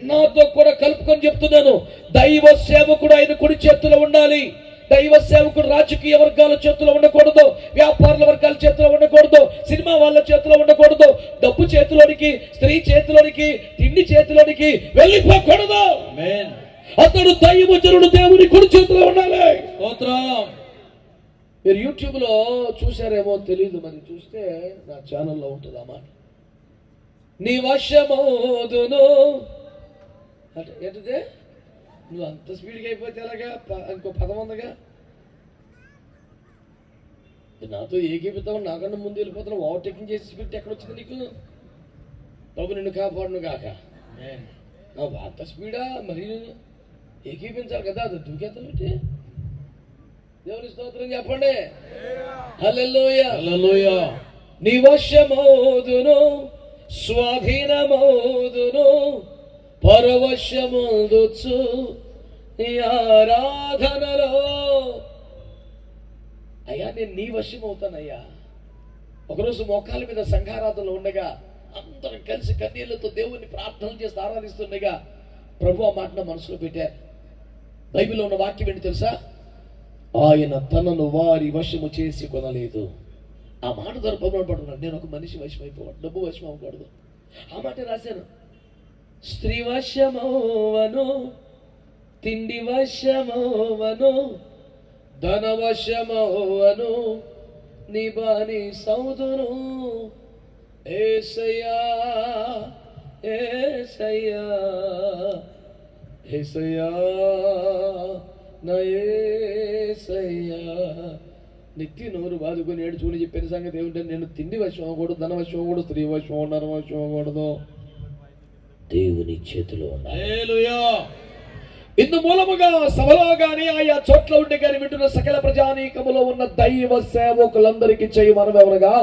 నాతో కూడా కలుపుకొని చెప్తున్నాను. దైవ సేవకుడు ఆయన కుడి చేతిలో ఉండాలి. దైవ సేవకుడు రాజకీయ వర్గాల చేతిలో ఉండకూడదు, వ్యాపారుల వర్గాల చేతిలో ఉండకూడదు, సినిమా వాళ్ళ చేతిలో ఉండకూడదు, డబ్బు చేతిలోనికి, స్త్రీ చేతిలోనికి, తిండి చేతిలోనికి వెళ్ళిపోకూడదు. అతడు దైవజనుడు దేవుని కుడి చేతిలో ఉండాలి. మీరు యూట్యూబ్ లో చూసారేమో తెలియదు, మరి చూస్తే నా ఛానల్లో ఉంటుంది అన్నమాట. నీ వశమోదును అంటే ఏంటిదే, నువ్వు అంత స్పీడ్గా అయిపోతే ఎలాగా, ఇంకో పదం ఉందిగా, నాతో ఏకీపిద్దామని నాకన్నా ముందు వెళ్ళిపోతున్నావు, ఓవర్టేకింగ్ చేసి స్పీడ్ ఎక్కడ వచ్చింది నీకు? బాబు నిన్ను కాపాడును కాక, అంత స్పీడా మరి ఏకీపించాలి కదా, అది దూకేస్తాను పెట్టి. దేవుని స్తోత్రం చెప్పండి. హల్లెలూయా హల్లెలూయా. నీ వశమోదును, స్వాధీనమోదును, పరవశముందుచు నీ ఆరాధనలో. అయ్యా నేను నీ వశం అవుతానయ్యా. ఒకరోజు మోకాల మీద సంఘారాధనలో ఉండగా అందరం కలిసి కన్నీళ్లతో దేవుణ్ణి ప్రార్థనలు చేసి ఆరాధిస్తుండగా ప్రభు ఆ మాట నా మనసులో పెట్టారు. బైబిల్లో ఉన్న వాక్యం ఏంటి తెలుసా? ఆయన తనను వారి వశము చేసి కొనలేదు. ఆ మాట ద్వారా పడుతున్నాడు. నేను ఒక మనిషి వశం అయిపోవాలి, డబ్బు వశం అవ్వకూడదు. ఆ మాట రాశాను. స్త్రీ వశమోవను, తిండి వశమోవను, ధన వశమోవను, నీ బాని సౌదును. ఏసయ్యా ఏసయ్యా ఏసయ్యా నా ఏసయ్యా. నెత్తి నోరు బాదుకొని ఏడుచుకుని చెప్పిన సంగతి ఏమిటంటే, నేను తిండి వశం అవ్వకూడదు, ధన వశం అవ్వకూడదు, స్త్రీ వశం, నర వశం అవ్వకూడదు, దేవుని చేతిలో ఉండాలి. ఇందు మూలముగా సభలో గాని ఆయా చోట్ల ఉండి గాని వింటున్న సకల ప్రజానీకములో ఉన్న దైవ సేవకులందరికీ చేయి మనవెవరగా,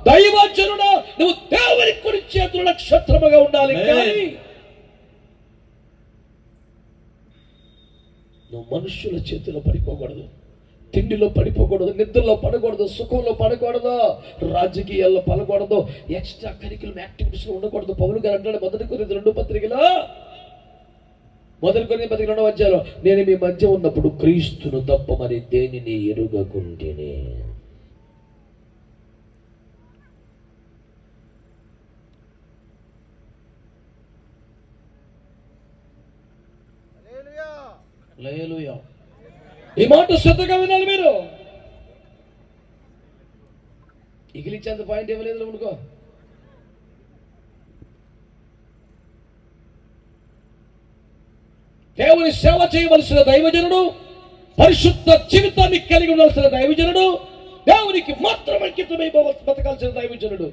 దైవజనుడా నువ్వు దేవుని కుడి చేతుల నక్షత్రముగా ఉండాలి. కానీ నువ్వు మనుష్యుల చేతిలో పడిపోకూడదు, తిండిలో పడిపోకూడదు, నిద్రలో పడకూడదు, సుఖంలో పడకూడదు, రాజకీయాల్లో పడకూడదు, ఎక్స్ట్రా కరికులం యాక్టివిటీస్ లో ఉండకూడదు. పౌలు గారు అంటాడు మొదటి కొరింథీ 2వ పత్రికలో, మొదటి కొరింథీ 2వ అధ్యాయంలో, నేను మీ మధ్య ఉన్నప్పుడు క్రీస్తును తప్ప మరి దేనిని ఎరుగకుంటేనే. ఈ మాట శ్రద్ధగా వినాలి మీరు. ఇగిలిచ్చేంత పాయింట్ ఇవ్వలేదు అనుకో. దేవుని సేవ చేయవలసిన దైవజనుడు, పరిశుద్ధ జీవితాన్ని కలిగి ఉండాల్సిన దైవజనుడు, దేవునికి మాత్రం అంకితమై బతకాల్సిన దైవజనుడు.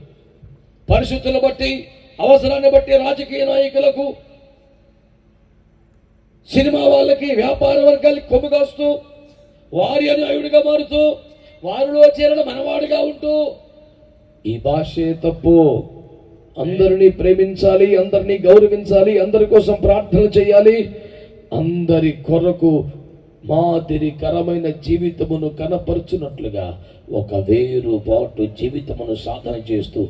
పరిస్థితులను బట్టి, అవసరాన్ని బట్టి రాజకీయ నాయకులకు, సినిమా వాళ్ళకి, వ్యాపార వర్గాలకి కొమ్ము కాస్తూ వారి అనుయాయుడిగా మారుతూ వారిలో చేరిన మనవాడిగా ఉంటూ, ఈ భాషే తప్పు. అందరినీ ప్రేమించాలి, అందరినీ గౌరవించాలి, అందరి కోసం ప్రార్థన చేయాలి, అందరి కొరకు మాదిరికరమైన జీవితమును కనపరుచున్నట్లుగా ఒక వేరుపాటు జీవితమును సాధన చేస్తూ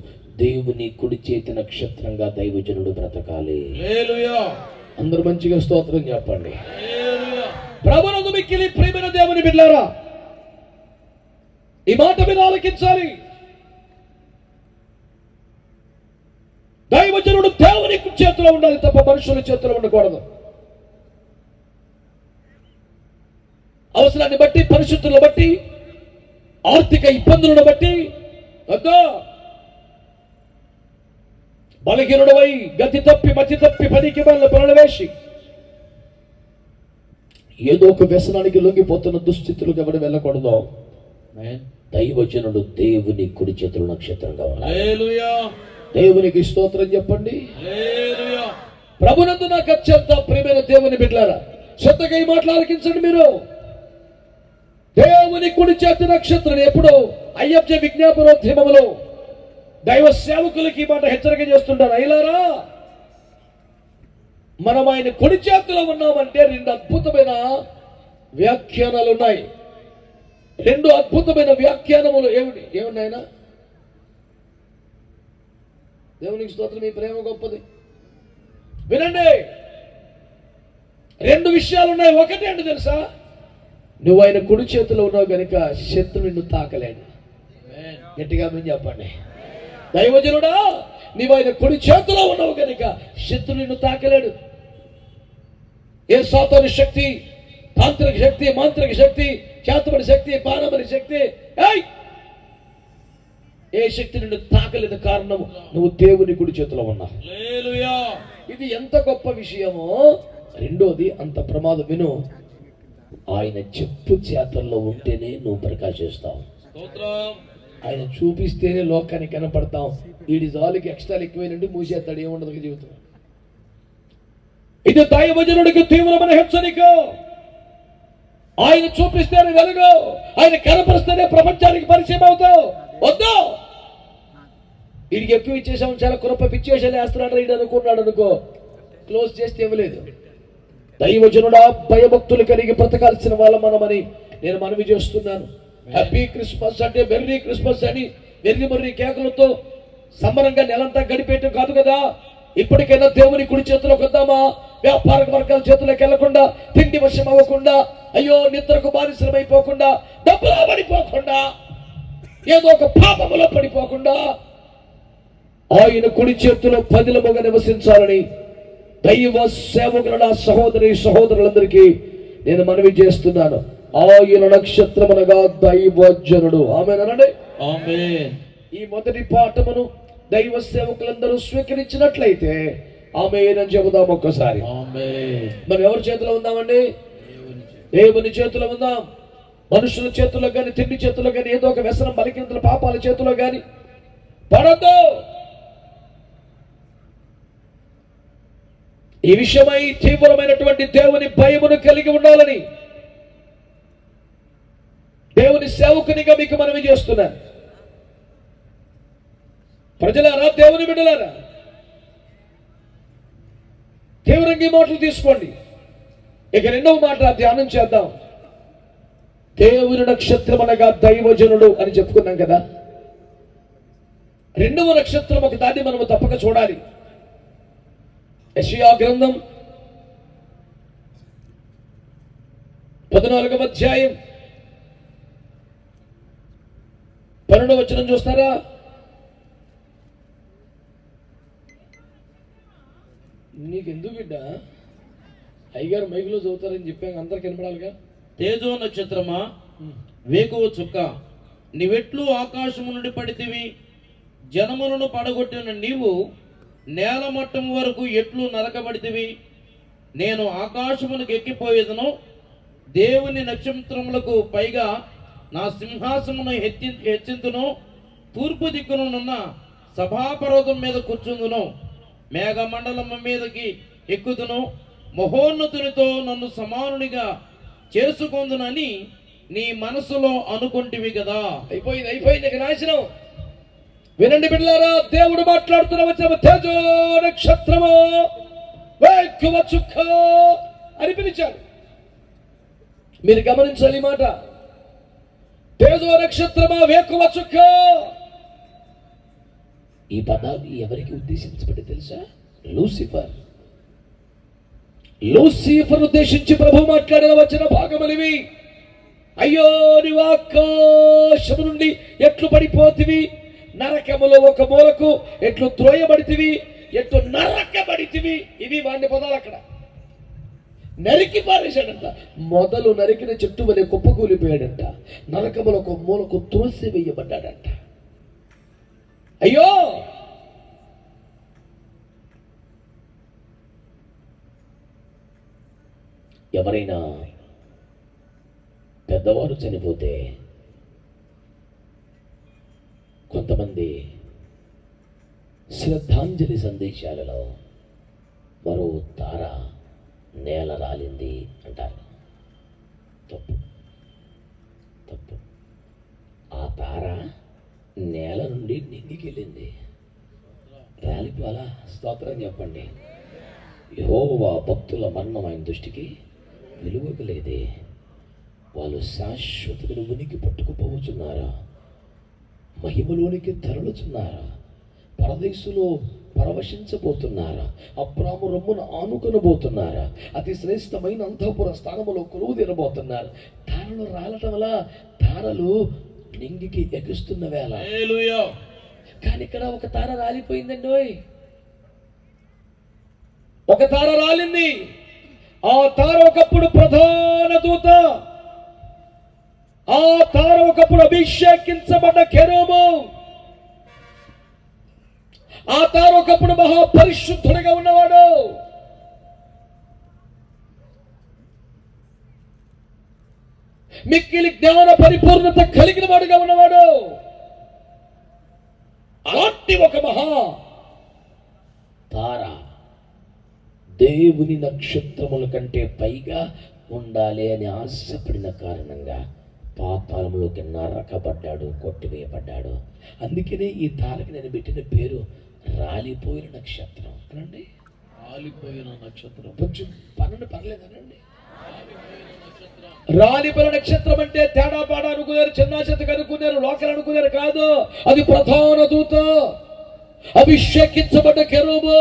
దేవుని కుడి చేతి నక్షత్రంగా దైవజనుడు బ్రతకాలి. అందరూ మంచిగా స్తోత్రం చెప్పండి. ప్రభువునందు మిక్కిలి ప్రియమైన దేవుని బిడ్డలారా, ఈ మాట మీద ఆలకించాలి. దైవజనుడు దేవుని చేతిలో ఉండాలి తప్ప మనుషుల చేతిలో ఉండకూడదు. అవసరాన్ని బట్టి, పరిస్థితులను బట్టి, ఆర్థిక ఇబ్బందులను బట్టి బలహీనుడవై గతి తప్పి మతి తప్పి పనికి మళ్ళీ పనులు వేసి ఏదో ఒక వ్యసనానికి లొంగిపోతున్న దుస్థితులకు ఎవరు వెళ్ళకూడదు. దైవజనుడు దేవుని కుడి చేతుల నక్షత్రంగా ఉన్నాడు. హల్లెలూయా. దేవునికి స్తోత్రం చెప్పండి. హల్లెలూయా. ప్రభునందు నాకు అత్యంత ప్రియమైన దేవుని బిడ్డలారా, శ్రద్ధగా ఈ మాటలు ఆలకించండి. మీరు దేవుని కుడి చేతి నక్షత్రం ఎప్పుడు అయ్యప్ప విజ్ఞాపనోద్యమంలో దైవ సేవకులకి ఈ మాట హెచ్చరిక చేస్తుంటారు. అయ్యలారా, మనం ఆయన కుడి చేతిలో ఉన్నామంటే రెండు అద్భుతమైన వ్యాఖ్యానాలు ఉన్నాయి. రెండు అద్భుతమైన వ్యాఖ్యానములు ఏమున్నాయన? దేవునికి స్తోత్రం. మీ ప్రేమ గొప్పది. వినండి, రెండు విషయాలు ఉన్నాయి. ఒకటి ఏంటి తెలుసా? నువ్వు ఆయన కుడి చేతిలో ఉన్నావు కనుక శత్రు నిన్ను తాకలేడు. గట్టిగా మేము చెప్పండి. దైవజనుడా, నీవు ఆయన కుడి చేతిలో ఉన్నావు కనుక శత్రు నిన్ను తాకలేడు. ఏ సాతాను శక్తి, తాంత్రిక శక్తి, మాంత్రిక శక్తి, చేతబడి శక్తి, పానబడి శక్తి, ఏ శక్తి నిన్ను తాకలేదు. కారణం నువ్వు దేవుని కుడి చేతిలో ఉన్నావు. హల్లెలూయా. ఇది ఎంత గొప్ప విషయమో. రెండోది అంత ప్రమాదం. విను, ఆయన చెప్పు చేతల్లో ఉంటేనే నువ్వు ప్రకాశిస్తావు. స్తోత్రం. ఆయన చూపిస్తేనే లోకానికి కనపడతాం. వీడి జాలికి ఎక్స్ట్రా ఎక్కువైనండి మూసేస్తాడు. ఏముండదు జీవితం. ఇది దైవజనుడికి తీవ్రమైన హెచ్చరిక. ఆయన చూపిస్తేనే వెలుగు, ఆయన కనపరిస్తేనే ప్రపంచానికి పరిచయం అవుతావు. వద్దు, వీడికి ఎక్కువ ఇచ్చేసాము, చాలా కృప పిచ్చేసాలు వేస్తున్నాడు వీడు అనుకున్నాడు అనుకో, క్లోజ్ చేస్తే ఇవ్వలేదు. దైవజనుడా, భయభక్తులు కలిగి బ్రతకాల్సిన వాళ్ళ మనమని నేను మనవి చేస్తున్నాను. హ్యాపీ క్రిస్మస్ అంటే మెర్రీ క్రిస్మస్ అని వెర్రి మర్రి కేకలతో సంబరంగా నెలంతా గడిపేయటం కాదు కదా. ఇప్పటికైనా దేవుని కుడి చేతిలోకి వద్దామా? వ్యాపార వర్గాల చేతుల్లోకి వెళ్లకుండా, తిండి వశం అవ్వకుండా, అయ్యో నిద్రకు బానిసలమైపోకుండా, డబ్బులో పడిపోకుండా, ఏదో ఒక పాపములో పడిపోకుండా ఆయన కుడి చేతిలో పదిలముగా నివసించాలని దైవ సేవకుల సహోదరి సహోదరులందరికీ నేను మనవి చేస్తున్నాను. ఆయన నక్షత్రమనగా దైవజనుడు. ఆమేనండి. ఆమేన్. ఈ మొదటి పాఠమును దైవ సేవకులందరూ స్వీకరించినట్లయితే ఆమేన్ అని చెబుదాం ఒక్కసారి. ఆమేన్. మనం ఎవరి చేతిలో ఉందామండి? దేవుని చేతిలో ఉందాం. మనుషుల చేతుల్లో కానీ, తిండి చేతుల్లో కానీ, ఏదో ఒక వ్యసనం బలికినంతల పాపాల చేతిలో కానీ పడద్దు. ఈ విషయమై తీవ్రమైనటువంటి దేవుని భయమును కలిగి ఉండాలని దేవుని సేవకునిగా మీకు మనవి చేస్తున్నాను. ప్రజలారా, దేవుని బిడ్డలారా, తీవ్రంగా మాటలు తీసుకోండి. ఇక రెండవ మాట ధ్యానం చేద్దాం. దేవుని నక్షత్రం అనగా దైవజనుడు అని చెప్పుకున్నాం కదా. రెండవ నక్షత్రం ఒక దాన్ని మనము తప్పక చూడాలి. యెషయా గ్రంథం 14వ అధ్యాయం 12వ వచనం చూస్తారా? నీకెందుకు బిడ్డ? అయ్యగారు మైకులో చదువుతారని చెప్పాక అందరికి వినపడాలిగా. తేజో నక్షత్రమా, వేకువ చుక్క, నీవెట్లు ఆకాశము నుండి పడితివి, జనములను పడగొట్టిన నీవు నేల మట్టం వరకు ఎట్లు నరకబడితివి. నేను ఆకాశమునకు ఎక్కిపోయేదను, దేవుని నక్షత్రములకు పైగా నా సింహాసమును హెచ్చింతును, తూర్పు దిక్కునున్న సభాపర్వతం మీద కూర్చుందును, మేఘమండలము మీదకి ఎక్కుదును, మహోన్నతునితో నన్ను సమానునిగా చేసుకుందునని నీ మనసులో అనుకుంటివి కదా. అయిపోయింది ఇక నాశనం. వినండి బిడ్డలారా, దేవుడు మాట్లాడుతున్న వచ్చిన తేజో నక్షత్రము, వేకువ చుక్క అని పిలిచాడు. మీరు గమనించాలి ఈ మాట. తేజో నక్షత్రమా, వేకువ చుక్క. ఈ పదాలు ఎవరికి ఉద్దేశించబడి తెలుసా? లూసిఫర్ ఉద్దేశించి ప్రభు మాట్లాడిన వచ్చిన భాగములివి. అయ్యో, నీవు ఆకాశము నుండి ఎట్లు పడిపోతివి, నరకములో ఒక మూలకు ఎట్లు త్రోయబడితివి, ఎట్లు నరకబడితివి. ఇవి వాడిని పదాలు. అక్కడ నరికి పారేశాడంట. మొదలు నరికిన చెట్టు వలె కుప్పకూలిపోయాడంట. నరకములో ఒక మూలకు త్రోసి వేయబడ్డాడంట. అయ్యో, ఎవరైనా పెద్దవారు చనిపోతే మంది శ్రద్ధాంజలి సందేశాలలో మరో తార నేల రాలింది అంటారు. తప్పు తప్పు. ఆ తార నేల నుండి నింగికెళ్ళింది, రాలిపోవాలా? స్తోత్రం చెప్పండి. యెహోవా భక్తుల మరణం ఆయన దృష్టికి విలువకు లేదే. వాళ్ళు శాశ్వతమైన ఉనికి పట్టుకుపోవచ్చున్నారా? మహిమలోనికి తరలుచున్నారా? పరదేశులో పరవశించబోతున్నారా? అబ్రాము రొమ్మును ఆనుకొనబోతున్నారా? అతి శ్రేష్టమైన అంతఃపుర స్థానములో కొలువు తీరబోతున్నారు. తారలు రాలటం వల్ల తారలు నింగికి ఎగుస్తున్న వేళ. హల్లెలూయా. కానీ ఇక్కడ ఒక తార రాలిపోయిందండి. ఒక తార రాలింది. ఆ తార ఒకప్పుడు ప్రధాన దూత, ఆ తార ఒకప్పుడు అభిషేకించబడ్డ కెరూబు, ఆ తార ఒకప్పుడు మహాపరిశుద్ధుడిగా ఉన్నవాడు. మిక్కిలి జ్ఞాన పరిపూర్ణత కలిగిన వాడుగా ఉన్నవాడు. అలాంటి ఒక మహా తార దేవుని నక్షత్రముల కంటే పైగా ఉండాలి అని ఆశపడిన కారణంగా పాతాళంలోకి నరకబడ్డాడు, కొట్టివేయబడ్డాడు. అందుకనే ఈ తారకి నేను పెట్టిన పేరు రాలిపోయిన నక్షత్రం అనండి. రాలిపోయిన నక్షత్రం. కొంచెం పర్లేదనండి. రాలిపోయిన నక్షత్రం అంటే తేడా పాడా అనుకున్నారు, చిన్న చెత్తకు అనుకున్నారు, లోకలు అనుకున్నారు. కాదు, అది ప్రధాన దూత, అభిషేకించబడ్డ కెరూబు.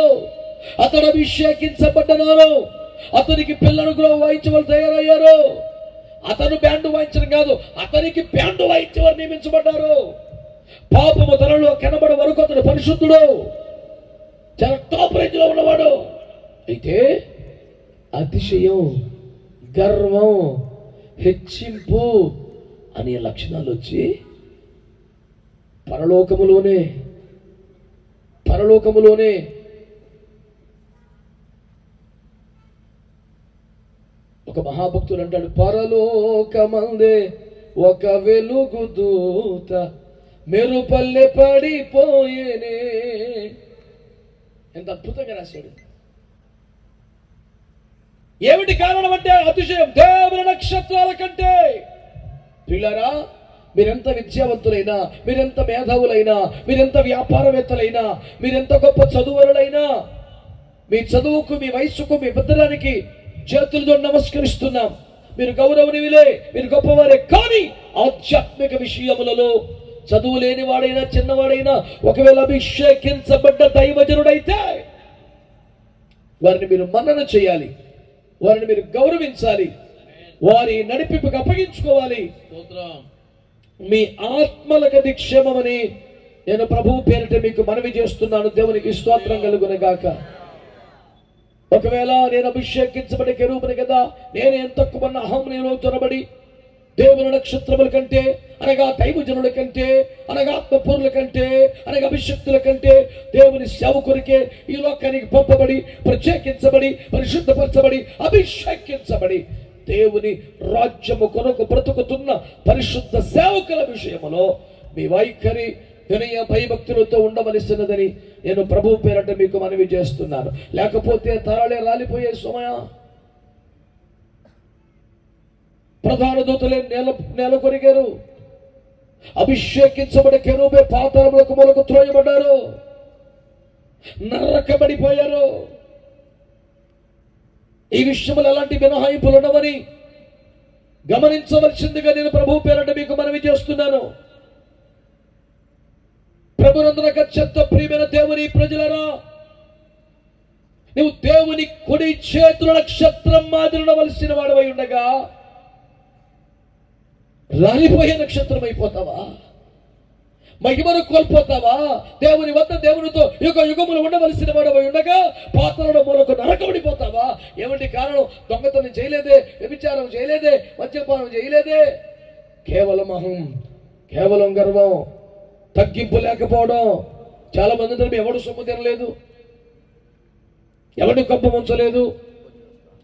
అతడు అభిషేకించబడ్డనారు. అతనికి పిల్లలు వాయించవలసి తయారయ్యారు. అతను బ్యాండ్ వాయించడం కాదు, అతనికి బ్యాండ్ వాయించేవారు నియమించబడ్డారు. పాపము తనలో కనబడే వరకు అతడు పరిశుద్ధుడు, చాలా టాప్ రేంజ్ లో ఉన్నవాడు. అయితే అతిశయం, గర్వం, హెచ్చింపు అనే లక్షణాలు వచ్చి పరలోకములోనే ఒక మహాభక్తుడు అంటాడు, పరలోకమందే ఒక వెలుగు దూత మెరుపల్లె పడిపోయేనే. ఎంత అద్భుతంగా రాశాడు. ఏమిటి కారణం అంటే అతిశయం. దేవుని నక్షత్రాల కంటే పిల్లరా, మీరెంత విద్యావంతులైనా, మీరెంత మేధావులైనా, మీరెంత వ్యాపారవేత్తలైనా, మీరెంత గొప్ప చదువులైనా, మీ చదువుకు, మీ వయస్సుకు, మీ పెద్దడానికి చేతులతో నమస్కరిస్తున్నాం. మీరు గౌరవనీయులే, మీరు గొప్పవారే. కానీ ఆధ్యాత్మిక విషయములలో చదువు లేని వాడైనా, చిన్నవాడైనా ఒకవేళ అభిషేకించబడ్డ దైవజనుడైతే వారిని మీరు మన్నన చేయాలి, వారిని మీరు గౌరవించాలి, వారి నడిపింపుకు అప్పగించుకోవాలి. మీ ఆత్మలకు క్షేమమని నేను ప్రభువు పేరిట మీకు మనవి చేస్తున్నాను. దేవునికి స్తోత్రం కలుగునగాక. ఒకవేళ నేను అభిషేకించబడి కెరూబుని కదా, నేను ఎంత తక్కువ అహంలో చొరబడి దేవుని నక్షత్రముల కంటే, అనగా దైవజనుల కంటే, అనగా ఆత్మపూర్ల కంటే, అనగా అభిషక్తుల కంటే, దేవుని సేవకురికే ఈ లోకానికి పంపబడి, ప్రత్యేకించబడి, పరిశుద్ధపరచబడి, అభిషేకించబడి దేవుని రాజ్యము కొరకు బ్రతుకుతున్న పరిశుద్ధ సేవకుల విషయములో మీ వైఖరి వినయ భయభక్తులతో ఉండవలసినదని నేను ప్రభువు పేరట మీకు మనవి చేస్తున్నాను. లేకపోతే తరలే రాలిపోయే సమయ. ప్రధాన దూతలే నేల కొరిగారు. అభిషేకించబడి కెరూబే పాతాళములకు మూలకు త్రోయబడ్డారు, నరకబడిపోయారు. ఈ విషయంలో ఎలాంటి మినహాయింపులు ఉండవని గమనించవలసిందిగా నేను ప్రభు పేరట మీకు మనవి చేస్తున్నాను. ప్రభునందున అత్యంత ప్రియమైన దేవుని ప్రజలరా, నువ్వు దేవుని కుడి చేతుల నక్షత్రం మాదిరి ఉండవలసిన వాడవై ఉండగా రాలిపోయే నక్షత్రం అయిపోతావా? మహిమను కోల్పోతావా? దేవుని వద్ద దేవునితో యుగ యుగములు ఉండవలసిన వాడవై ఉండగా పాతాళ మూలకు నరకబడిపోతావా? ఏమిటి కారణం? దొంగతనం చేయలేదే, వ్యభిచారం చేయలేదే, మద్యపానం చేయలేదే. కేవలం అహం, కేవలం గర్వం, తగ్గింపు లేకపోవడం. చాలా మంది తరపు ఎవడు సొమ్ము తినలేదు, ఎవరిని కప్ప ముంచలేదు,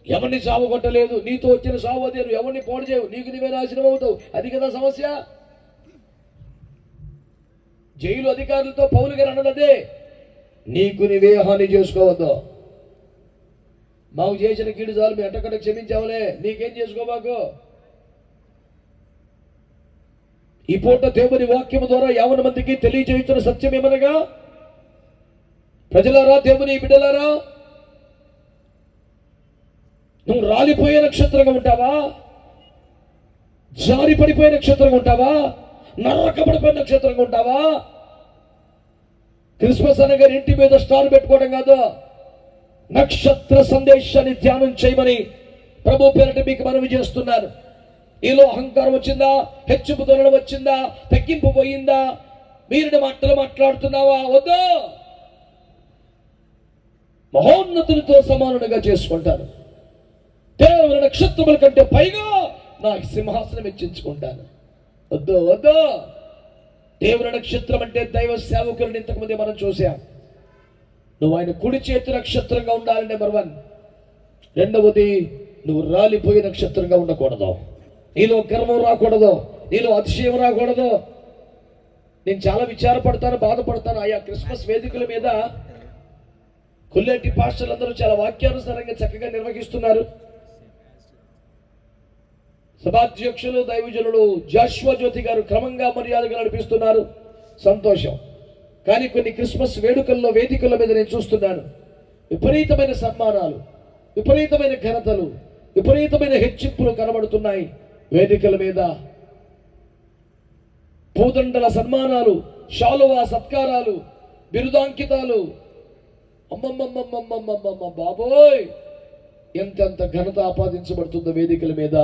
ఎవరిని సాగు కొట్టలేదు. నీతో వచ్చిన సాగు అదే, నువ్వు ఎవరిని పాడు చేయవు, నీకు నువ్వే నాశనం అవుతావు. అది కదా సమస్య. జైలు అధికారులతో పౌలు గారు అన్నదే, నీకు నీవే హాని చేసుకోవద్దు. మాకు చేసిన కీడు చాలు, మేము ఎట్టకట్ట క్షమించావులే, నీకేం చేసుకోబాకు. ఈ పూట దేవుని వాక్యము ద్వారా 50 మందికి తెలియజేయించిన సత్యం ఏమనగా, ప్రజలారా, దేవుని బిడ్డలారా, నువ్వు రాలిపోయే నక్షత్రంగా ఉంటావా, జారి పడిపోయే నక్షత్రంగా ఉంటావా, నరకబడిపోయే నక్షత్రంగా ఉంటావా? క్రిస్మస్ అనగా ఇంటి మీద స్టార్ పెట్టుకోవడం కాదు, నక్షత్ర సందేశాన్ని ధ్యానం చేయమని ప్రభు పేరిట మీకు మనవి చేస్తున్నాను. నీలో అహంకారం వచ్చిందా, హెచ్చుపు ధోరణి వచ్చిందా, తగ్గింపు పోయిందా, మీరు మాటలు మాట్లాడుతున్నావా? వద్దు. మహోన్నతులతో సమానునిగా చేసుకుంటాను. దేవుని నక్షత్రముల కంటే పైగా నా సింహాసనం హెచ్చించుకుంటాను. వద్దు వద్దు. దేవుని నక్షత్రం అంటే దైవ సేవకులను ఇంతకుముందే మనం చూసాం. నువ్వు ఆయన కుడి చేతి నక్షత్రంగా ఉండాలి, నెంబర్ 1. రెండవది, నువ్వు రాలిపోయే నక్షత్రంగా ఉండకూడదు. నీలో గర్వం రాకూడదు, నీలో అతిశయం రాకూడదు. నేను చాలా విచారపడతాను, బాధపడతాను. ఆయా క్రిస్మస్ వేదికల మీద కొల్లేటి పాస్టర్లందరూ చాలా వాక్యానుసారంగా చక్కగా నిర్వహిస్తున్నారు. సభాధ్యక్షులు దైవజనులు జాషువా జ్యోతి గారు క్రమంగా మర్యాదగా నడిపిస్తున్నారు, సంతోషం. కానీ కొన్ని క్రిస్మస్ వేడుకల్లో వేదికల మీద నేను చూస్తున్నాను విపరీతమైన సన్మానాలు, విపరీతమైన ఘనతలు, విపరీతమైన హెచ్చింపులు కనబడుతున్నాయి. వేదికల మీద పూదండల సన్మానాలు, శాలువా సత్కారాలు, బిరుదాంకితాలు. అమ్మమ్మమ్మమ్మమ్మమ్మమ్మ బాబోయ్, ఎంతెంత ఘనత ఆపాదించబడుతుందో వేదికల మీద.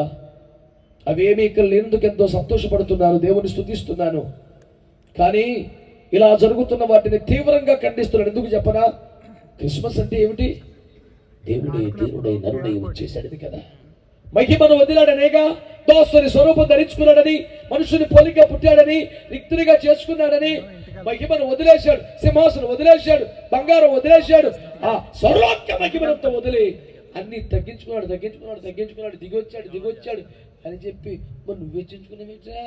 అవేమీ ఇక్కడ లేనందుకు ఎంతో సంతోషపడుతున్నాను, దేవుని స్తుతిస్తున్నాను. కానీ ఇలా జరుగుతున్న వాటిని తీవ్రంగా ఖండిస్తున్నాను. ఎందుకు చెప్పనా? క్రిస్మస్ అంటే ఏమిటి? దేవుడై నరుడై వచ్చేసాడు కదా. మహిమను వదిలాడనేగా, దోస్తుని స్వరూపం ధరించుకున్నాడని, మనుషుని పోలిక పుట్టాడని, రిక్తునిగా చేసుకున్నాడని మహిమను వదిలేశాడు, సింహాసనం వదిలేశాడు, బంగారం వదిలేశాడు. ఆ స్వర్లోక మహిమనంతా వదిలి అన్ని తగ్గించుకున్నాడు, దిగొచ్చాడు అని చెప్పి మరి నువ్వు హెచ్చించుకున్నావేట్రా?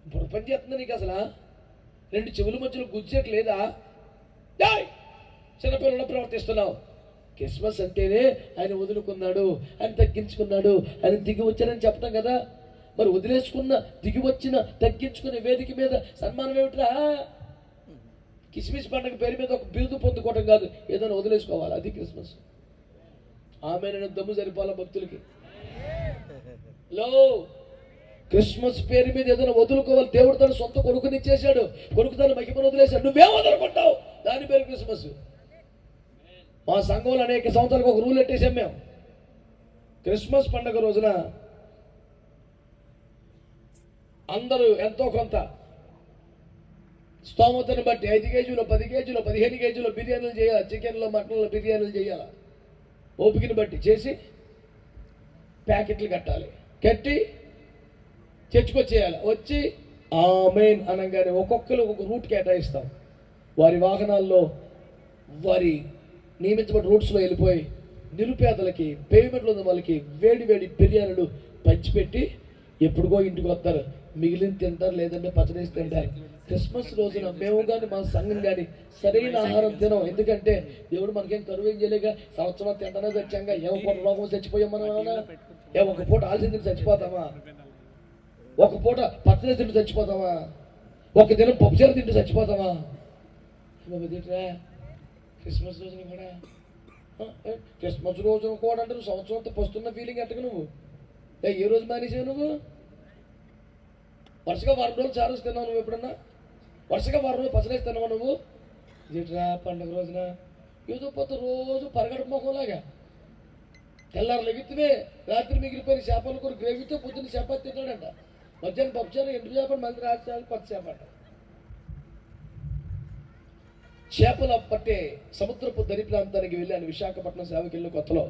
ఇప్పుడు పని చేస్తుంది నీకు అసలు 2 చెవుల మధ్యలో గుజ్జట్లేదా? చిన్నపిల్లలు ప్రవర్తిస్తున్నావు. క్రిస్మస్ అంటేనే ఆయన వదులుకున్నాడు, ఆయన తగ్గించుకున్నాడు, ఆయన దిగి వచ్చాడని చెప్పడం కదా. మరి వదిలేసుకున్న, దిగి వచ్చిన, తగ్గించుకునే వేదిక మీద సన్మానం ఏమిట్రా? కిస్మిస్ పండుగ పేరు మీద ఒక బిరుదు పొందుకోవడం కాదు, ఏదైనా వదిలేసుకోవాలి, అది క్రిస్మస్. ఆమె దమ్ము సరిపోవాల భక్తులకి. క్రిస్మస్ పేరు మీద ఏదైనా వదులుకోవాలి. దేవుడు తన సొంత కొడుకుని ఇచ్చేశాడు, కొడుకు తన మహిమను వదిలేశాడు, నువ్వేం వదులుకుంటావు? దాని పేరు క్రిస్మస్. మా సంఘంలో అనేక సంవత్సరాలకు ఒక రూల్ ఎట్టేసాం మేము. క్రిస్మస్ పండుగ రోజున అందరూ ఎంతో కొంత స్తోమతను బట్టి 5 కేజీలు, 10 కేజీలు, 15 కేజీలు బిర్యానీలు చేయాలి, చికెన్లో మటన్లో బిర్యానీలు చేయాలి. ఓపికని బట్టి చేసి ప్యాకెట్లు కట్టాలి, కట్టి చర్చికొచ్చేయాలి. వచ్చి ఆమేన్ అనగానే ఒక్కొక్కరు ఒక్కొక్క రూట్ కేటాయిస్తాం. వారి వాహనాల్లో వారి నియమించబడిన రూట్స్లో వెళ్ళిపోయి నిరుపేదలకి, పేమెంట్లో ఉన్న వాళ్ళకి వేడి బిర్యానీలు పంచిపెట్టి ఎప్పుడుకో ఇంటికి వస్తారు. మిగిలిన తింటారు, లేదంటే పచ్చడేసి తింటారు. క్రిస్మస్ రోజున మేము కానీ మా సంఘం కానీ సరైన ఆహారం తినం. ఎందుకంటే దేవుడు మనకేం కరువు ఏం చేయలేక సంవత్సరం తింటానే చచ్చాక ఏమో పూట రోగం చచ్చిపోయాం మనం. ఒక పూట ఆలస్యం తింటే చచ్చిపోతామా? ఒక పూట పచ్చడి తింటూ చచ్చిపోతామా? ఒక దినం పప్పుచారు తింటూ చచ్చిపోతామా? తింటరా క్రిస్మస్ రోజున కూడా? క్రిస్మస్ రోజున కూడా అంటే నువ్వు సంవత్సరం అంతా పస్తున్న ఫీలింగ్ ఎట్టకు నువ్వు? ఏ రోజు మానేసావు నువ్వు? వరుసగా 4 రోజులు చారు తిన్నావు నువ్వు ఎప్పుడన్నా? వరుసగా 4 రోజులు పచ్చడేసి తిన్నావు నువ్వు? ఇట్రా పండుగ రోజున ఏదో పోతే రోజు పరగడ మొహంలాగా తెల్లారు లెగితే రాత్రి మిగిలిపోయిన చేపలు కూడా గ్రేవీతో పొద్దున్న చేప తింటాడంట. మధ్యాహ్నం పప్పుచారు, ఎండు చేపలు, మళ్ళీ రాత్రి పచ్చి చేప అంట. చేపల పట్టే సముద్రపు దరి ప్రాంతానికి వెళ్ళాను విశాఖపట్నం సేవకి వెళ్ళి కొత్తలో.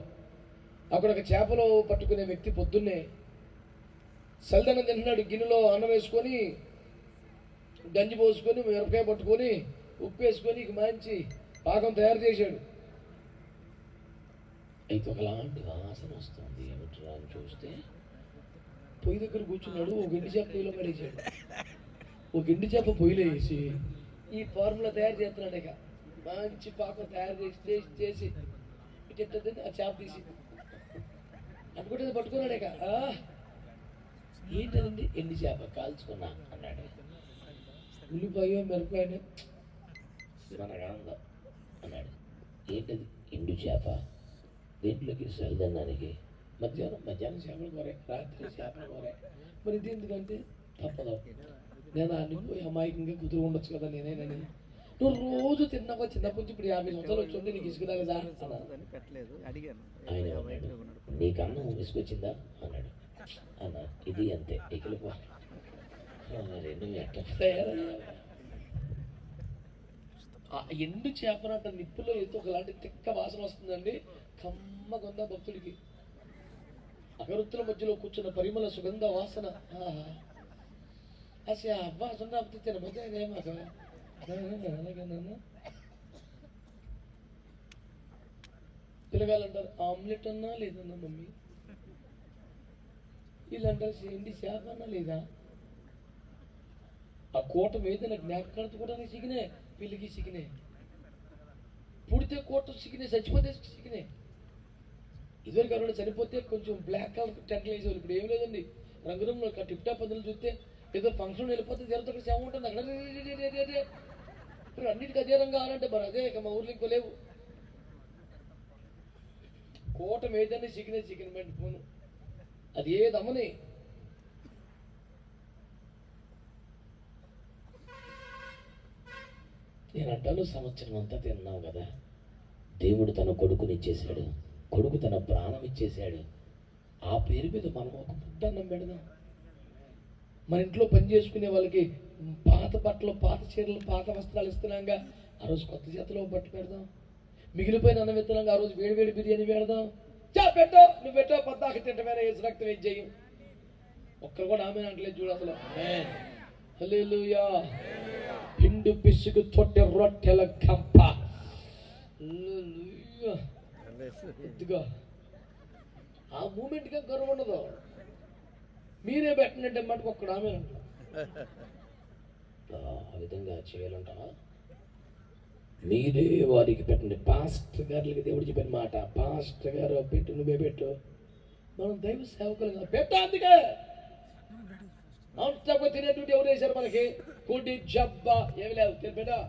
అక్కడ ఒక చేపలు పట్టుకునే వ్యక్తి పొద్దున్నే సల్దనం తింటున్నాడు. గిన్నెలో అన్నం వేసుకొని, గంజి పోసుకొని, మిరపకాయ పట్టుకొని, ఉప్పు వేసుకొని మంచి పాకం తయారు చేశాడు. అయితే ఒకలాంటి వాసన వస్తుంది. ఏమిట్రా అని చూస్తే పొయ్యి దగ్గర కూర్చున్నాడు. ఒక ఎండు చేప పొయ్యిలో పడేసాడు. ఒక ఎండు చేప పొయ్యిలో వేసి ఈ ఫార్ములా తయారు చేస్తున్నాడు. ఇక మంచి పాకం తయారు చేసి చెప్తుంది ఆ చేప తీసి అనుకుంటే పట్టుకున్నాడు. ఇక ఏంటండి ఎండు చేప కాల్చుకున్నా అన్నాడు. ఉల్లిపాయ మిరపకాయ మనగానందా అన్నాడు. ఏంటది? ఎండు చేప. దేంట్లోకి చల్లదన్నానికి మధ్యాహ్నం చేపలు కోరే, రాత్రి చేపలు కోరే. మరి ఇది ఎందుకంటే తప్పదు. నేను అన్ని పోయి అమాయకంగా కుదురు ఉండొచ్చు కదా నేనేనని. నువ్వు రోజు తిన్నావా? చిన్నప్పటి నుంచి ఇప్పుడు 50 సంవత్సరాలు వచ్చి నీకు ఇసుకురాలేదా ఆయన అన్నాడు. నీకు అన్నం ఇసుకొచ్చిందా అన్నాడు. అన్న ఇది అంతే ఎకిలిపో. రెండు ఎట్లా ఎండు చేపనంట నిప్పులో ఎత్తు ఒకలాంటి తిక్క వాసన వస్తుందండి. కమ్మగొంద భక్తుడికి అగరుత్తుల మధ్యలో కూర్చున్న పరిమళ సుగంధ వాసన. అసలు అబ్బా సున్నా తిన మధ్య పిల్లగాలంటారు ఆమ్లెట్ అన్నా లేదన్నా మమ్మీ. వీళ్ళంటారు ఎండి చేప అన్నా లేదా. ఆ కోట మీద నాకు జ్ఞాపకాలతో కూడా సిగినే, పిల్లికి సిగినే, పుడితే కోట సిగినే, చచ్చిపోతే సిగినే. ఇదివరకు ఎవరైనా చనిపోతే కొంచెం బ్లాక్ కలర్ టెంట్లు వేసేవాళ్ళు. ఇప్పుడు ఏం లేదండి, రంగురంగులు టిప్ టాప్ పద్ధతులు చూస్తే ఏదో ఫంక్షన్ వెళ్ళిపోతే జరుగుతుంది సేవ ఉంటుంది అక్కడ. ఇప్పుడు అన్నిటికీ అదే రంగు కావాలంటే మరి అదే ఇక మా ఊర్లో ఇంకో లేవు. కోట మీదనే చికెన్ పెట్టుకోను అది ఏదమ్మని. నేను అంటాను సంవత్సరం అంతా తిన్నావు కదా, దేవుడు తన కొడుకునిచ్చేశాడు, కొడుకు తన ప్రాణం ఇచ్చేశాడు. ఆ పేరు మీద మనం ఒక ముద్దన్నం పెడదాం. మన ఇంట్లో పని చేసుకునే వాళ్ళకి పాత బట్టలు, పాత చీరలు, పాత వస్త్రాలు ఇస్తున్నాగా ఆ రోజు కొత్త చేతిలో బట్ట పెడదాం. మిగిలిపోయిన అన్నం ఇస్తున్నాగా ఆ రోజు వేడి బిర్యానీ పెడదాం. పెట్టో నువ్వు పెట్టో పద్దాక తింటమైన ఏసు రక్తం ఏం చెయ్యం. ఒక్కరు కూడా ఆమె అంటలేదు చూడు అసలు. హల్లెలూయా. పిండు పిసుకు తొట్టె రొట్టెల కంప. ఇదిగో ఆ మూమెంట్గా గర్వం ఉండదు. మీరే పెట్టినట్టే మటుకు ఒక్కడ ఆమె ఆ విధంగా చేయాలంట. మీరే వారికి పెట్టండి. పాస్టర్ గారికి దేవుడు చెప్పిన మాట, పాస్టర్ గారు పెట్టు, నువ్వే పెట్టు. మనం దైవ సేవకులు పెట్టా. అందుకే తినేటువంటి ఎవరు వేశారు మనకి? కుడి జబ్బా ఏమి లేవు తినిపెట్టా.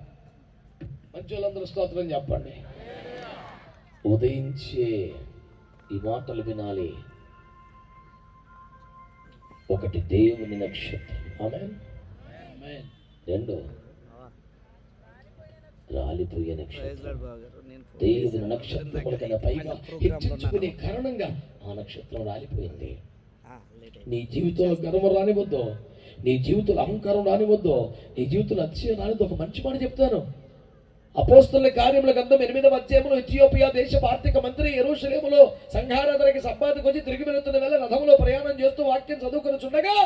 మంచి వాళ్ళందరూ స్తోత్రం చెప్పండి. ఉదయించే ఈ మాటలు వినాలి. ఒకటి దేవుని నక్షత్రం, ఆమేన్. రెండు రాలిపోయే నక్షత్రం. దేవుని నక్షత్రముల కన్నా పైగా హెచ్చించుకునే కారణంగా ఆ నక్షత్రం రాలిపోయింది. నీ జీవితంలో గర్వం రానివద్దు, నీ జీవితంలో అహంకారం రానివద్దు, నీ జీవితంలో అతిశయం రానివద్దు. ఒక మంచి మాట చెప్తాను. అపోస్తలుల కార్యముల గ్రంథం 8వ అధ్యాయములో ఇథియోపియా దేశపు ఆర్థిక మంత్రి యెరూషలేములో సంఘారాధనకి సబ్బాతుకు వచ్చి తిరిగి వెళుతున్న వేళ రథంలో ప్రయాణం చేస్తూ వాక్యం చదువుకొని చుండగా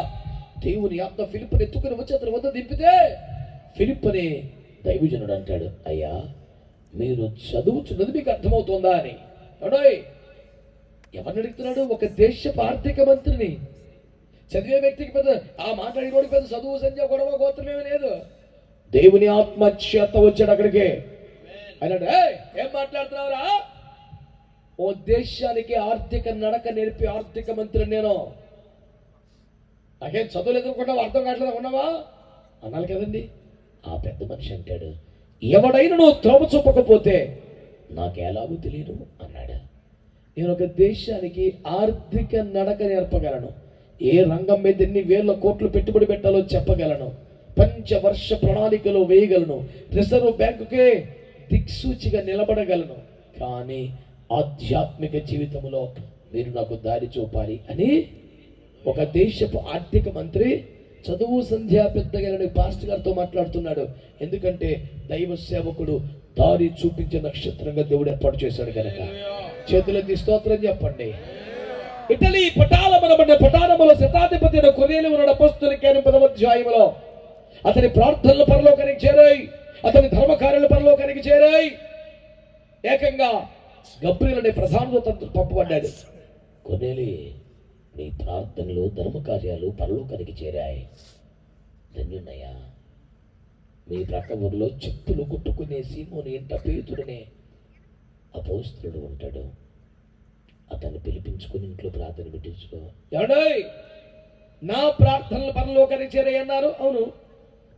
దేవుని ఆత్మ ఫిలిప్పుని ఎత్తుకుని వచ్చి అతని వద్ద దింపితే ఫిలిప్ అనే దైవజనుడు అంటాడు, అయ్యా మీరు చదువుచున్నది మీకు అర్థమవుతుందా అని. ఎవరిని అడుగుతున్నాడు? ఒక దేశపు ఆర్థిక మంత్రిని. చదివే వ్యక్తికి పెద్ద ఆ మాట్లాడినోడికి పెద్ద చదువు సంధ్య గొడవ గోత్రమేమీ లేదు. దేవుని ఆత్మ చేత వచ్చాడు అక్కడికి. ఆయన ఏం మాట్లాడుతున్నావురా? ఓ దేశానికి ఆర్థిక నడక నేర్పి ఆర్థిక మంత్రి నేను. నాకేం చదువులు ఎదుర్కొన్నావా, అర్థం కావట్లేదు ఉన్నావా అన్నాను కదండి. ఆ పెద్ద మనిషి అంటాడు, ఎవడైనా నువ్వు త్రోవ చూపకపోతే నాకెలాగూ తెలియదు అన్నాడు. నేను ఒక దేశానికి ఆర్థిక నడక నేర్పగలను, ఏ రంగం మీద ఎన్ని వేల కోట్లు పెట్టుబడి పెట్టాలో చెప్పగలను, పంచవర్ష ప్రణాళికలో వేయగలను, రిజర్వ్ బ్యాంకుకే దిక్సూచిగా నిలబడగలను. కానీ ఆధ్యాత్మిక జీవితంలో మీరు నాకు దారి చూపాలి అని ఒక దేశపు ఆర్థిక మంత్రి చదువు సంధ్యా పెద్దగలని పాస్టర్ గారితో మాట్లాడుతున్నాడు. ఎందుకంటే దైవ సేవకుడు దారి చూపించే నక్షత్రంగా దేవుడు ఏర్పాటు చేశాడు కనుక. చేతులెత్తి స్తోత్రం చెప్పండి. ఇటలీ పటాలములో శతాధిపతి కొర్నేలియు ఉన్నాడు. అపోస్తలుల కార్యం 10వ అధ్యాయములో అతని ప్రార్థనలు పరలోకానికి చేరాయి, అతని ధర్మకార్యాలు పరలోకానికి చేరాయి. ఏకంగా గబ్రియలు అనే ప్రధాన దూత పంపబడ్డాడు. కొర్నేలియు, నీ ప్రార్థనలు ధర్మకార్యాలు పరలోకానికి చేరాయి. ధన్యున్నయ్యా. మీ ప్రక్క ఊరిలో చెప్పులు కుట్టుకునే సీమోని ఇంట పేతుడనే అపోస్తలుడు ఉంటాడు. అతన్ని పిలిపించుకుని ఇంట్లో ప్రార్థన పెట్టించుకో. ఏమండోయ్, నా ప్రార్థనలు పరలోకానికి చేరాయన్నారు, అవును.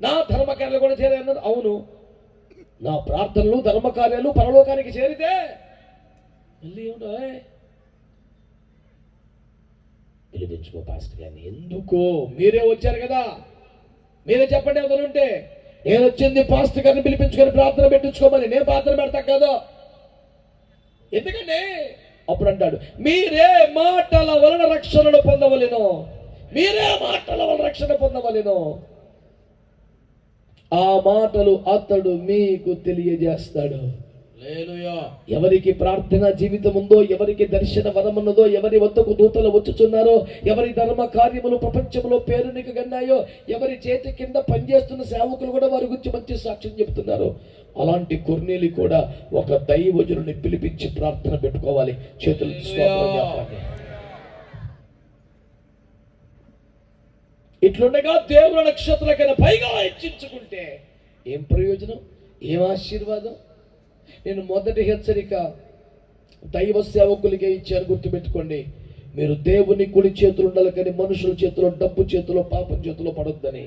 నా ధర్మకార్యాలు కూడా చేరాయన్నారు, అవును. నా ప్రార్థనలు ధర్మకార్యాలు పరలోకానికి చేరితే మళ్ళీ ఏమిటోయ్ పిలిపించుకో పాస్టర్ గారిని. ఎందుకో? మీరే వచ్చారు కదా, మీరే చెప్పండి. ఎవరుంటే నేను వచ్చింది పాస్టర్ గారిని పిలిపించుకొని ప్రార్థన పెట్టించుకోమని. నేను ప్రార్థన పెడతా కదా. ఎందుకంటే అప్పుడు అంటాడు, మీరే మాటల వలన రక్షణను పొందవలెను, మీరే మాటల వలన రక్షణ పొందవలెను. ఆ మాటలు అతడు మీకు తెలియజేస్తాడు. హల్లెలూయా. ఎవరికి ప్రార్థన జీవితం ఉందో, ఎవరికి దర్శన వరం ఉన్నదో, ఎవరి వద్దకు దూతలు వచ్చుచున్నారో, ఎవరి ధర్మ కార్యములు ప్రపంచంలో పేరునికి గన్నాయో, ఎవరి చేతి కింద పనిచేస్తున్న సేవకులు కూడా వారి గురించి మంచి సాక్ష్యం చెబుతున్నారు. అలాంటి కొర్నేలి కూడా ఒక దైవజనుని పిలిపించి ప్రార్థన పెట్టుకోవాలి. చేతులు స్తోత్రం చెప్పండి. ఇట్లుండగా దేవుని నక్షత్రాలకైనా పైగా హెచ్చించుకుంటే ఏం ప్రయోజనం, ఏం ఆశీర్వాదం? నేను మొదటి హెచ్చరిక దైవ సేవకులకే ఇచ్చాను, గుర్తుపెట్టుకోండి. మీరు దేవుని కుడి చేతులు ఉండాలి కానీ మనుషుల చేతిలో, డబ్బు చేతిలో, పాపం చేతిలో పడొద్దని.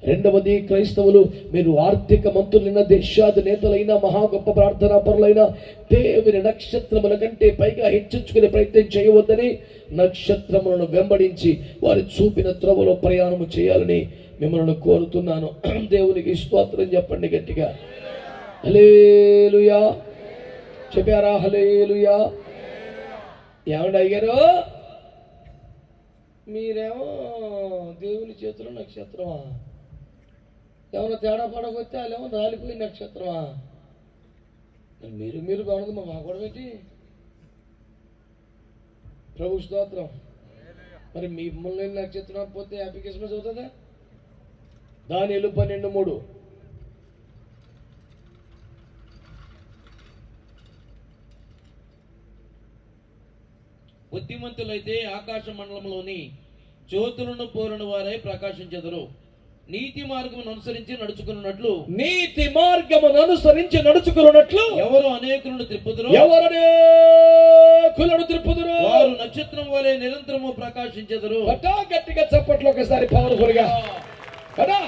రెండవది, క్రైస్తవులు మీరు ఆర్థిక మంత్రులైన, దేశాధినేతలైనా, మహా గొప్ప ప్రార్థనా పరులైన దేవుని నక్షత్రముల కంటే పైగా హెచ్చించుకునే ప్రయత్నం చేయవద్దని, నక్షత్రములను వెంబడించి వారి చూపిన త్రోవలో ప్రయాణము చేయాలని మిమ్మల్ని కోరుతున్నాను. దేవునికి స్తోత్రం చెప్పండి గట్టిగా. హల్లెలూయా చెప్పారా? హల్లెలూయా. ఏమండి అయ్యారు, మీరేమో దేవుని చేతిలో నక్షత్రమా? ఏమన్నా తేడా పడకొస్తే వాళ్ళేమో రాలిపోయి నక్షత్రమా? మీరు బాగుంది, మా కూడా పెట్టి ప్రభు స్తోత్రం. మరి మీ మిమ్మల్ని నక్షత్రం పోతే హ్యాపీ క్రిస్మస్ అవుతుందా? దానియేలు 12:3. బుద్ధిమంతులైతే ఆకాశ మండలంలోని జ్యోతులను పోలిన వారై ప్రకాశించెదరు. నీతి మార్గమును అనుసరించి నడుచుకున్నట్లు, నీతి మార్గమును అనుసరించి నడుచుకున్నట్లు ఎవరు అనేకులను త్రిప్పుదురు, ఎవరనేకులను త్రిప్పుదురు, వారు నక్షత్రం వలె నిరంతరము ప్రకాశించెదరు. గట్టిగా చప్పట్లు ఒకసారి పవర్ఫుల్ గా కదా.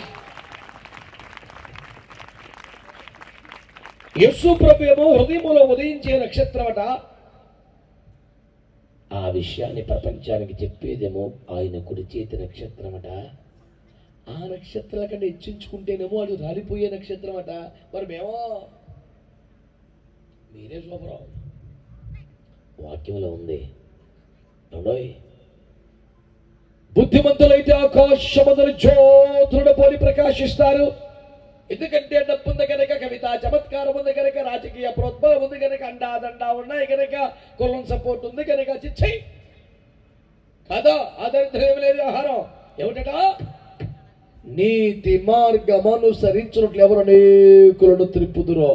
యేసు ప్రభువు హృదయములో ఉదయించే నక్షత్రమట. ఆ విషయాన్ని ప్రపంచానికి చెప్పేదేమో ఆయన కుడి చేతి నక్షత్రమట. ఆ నక్షత్రాల కంటే హెచ్చించుకుంటేనేమో అది రాలిపోయే నక్షత్రమట. మరి మేమో మీరే శోభరావు. వాక్యంలో ఉంది. అవునోయ్, బుద్ధిమంతులైతే ఆకాశమందున జ్యోతులను పోలి ప్రకాశిస్తారు. ఎందుకంటే డబ్బు ఉంది కనుక, కవిత చమత్కారం ఉంది కనుక, రాజకీయ ప్రోద్బలం ఉంది కనుక, అండాదండా ఉన్నాయి కనుక, కులం సపోర్ట్ ఉంది కనుక, చిచ్చై కాదా ఆదరిద్రం లేదు. ఆహారం ఏమిటట? నీతి మార్గం అనుసరించినట్లు ఎవరు అనేకులను త్రిప్పుదురో.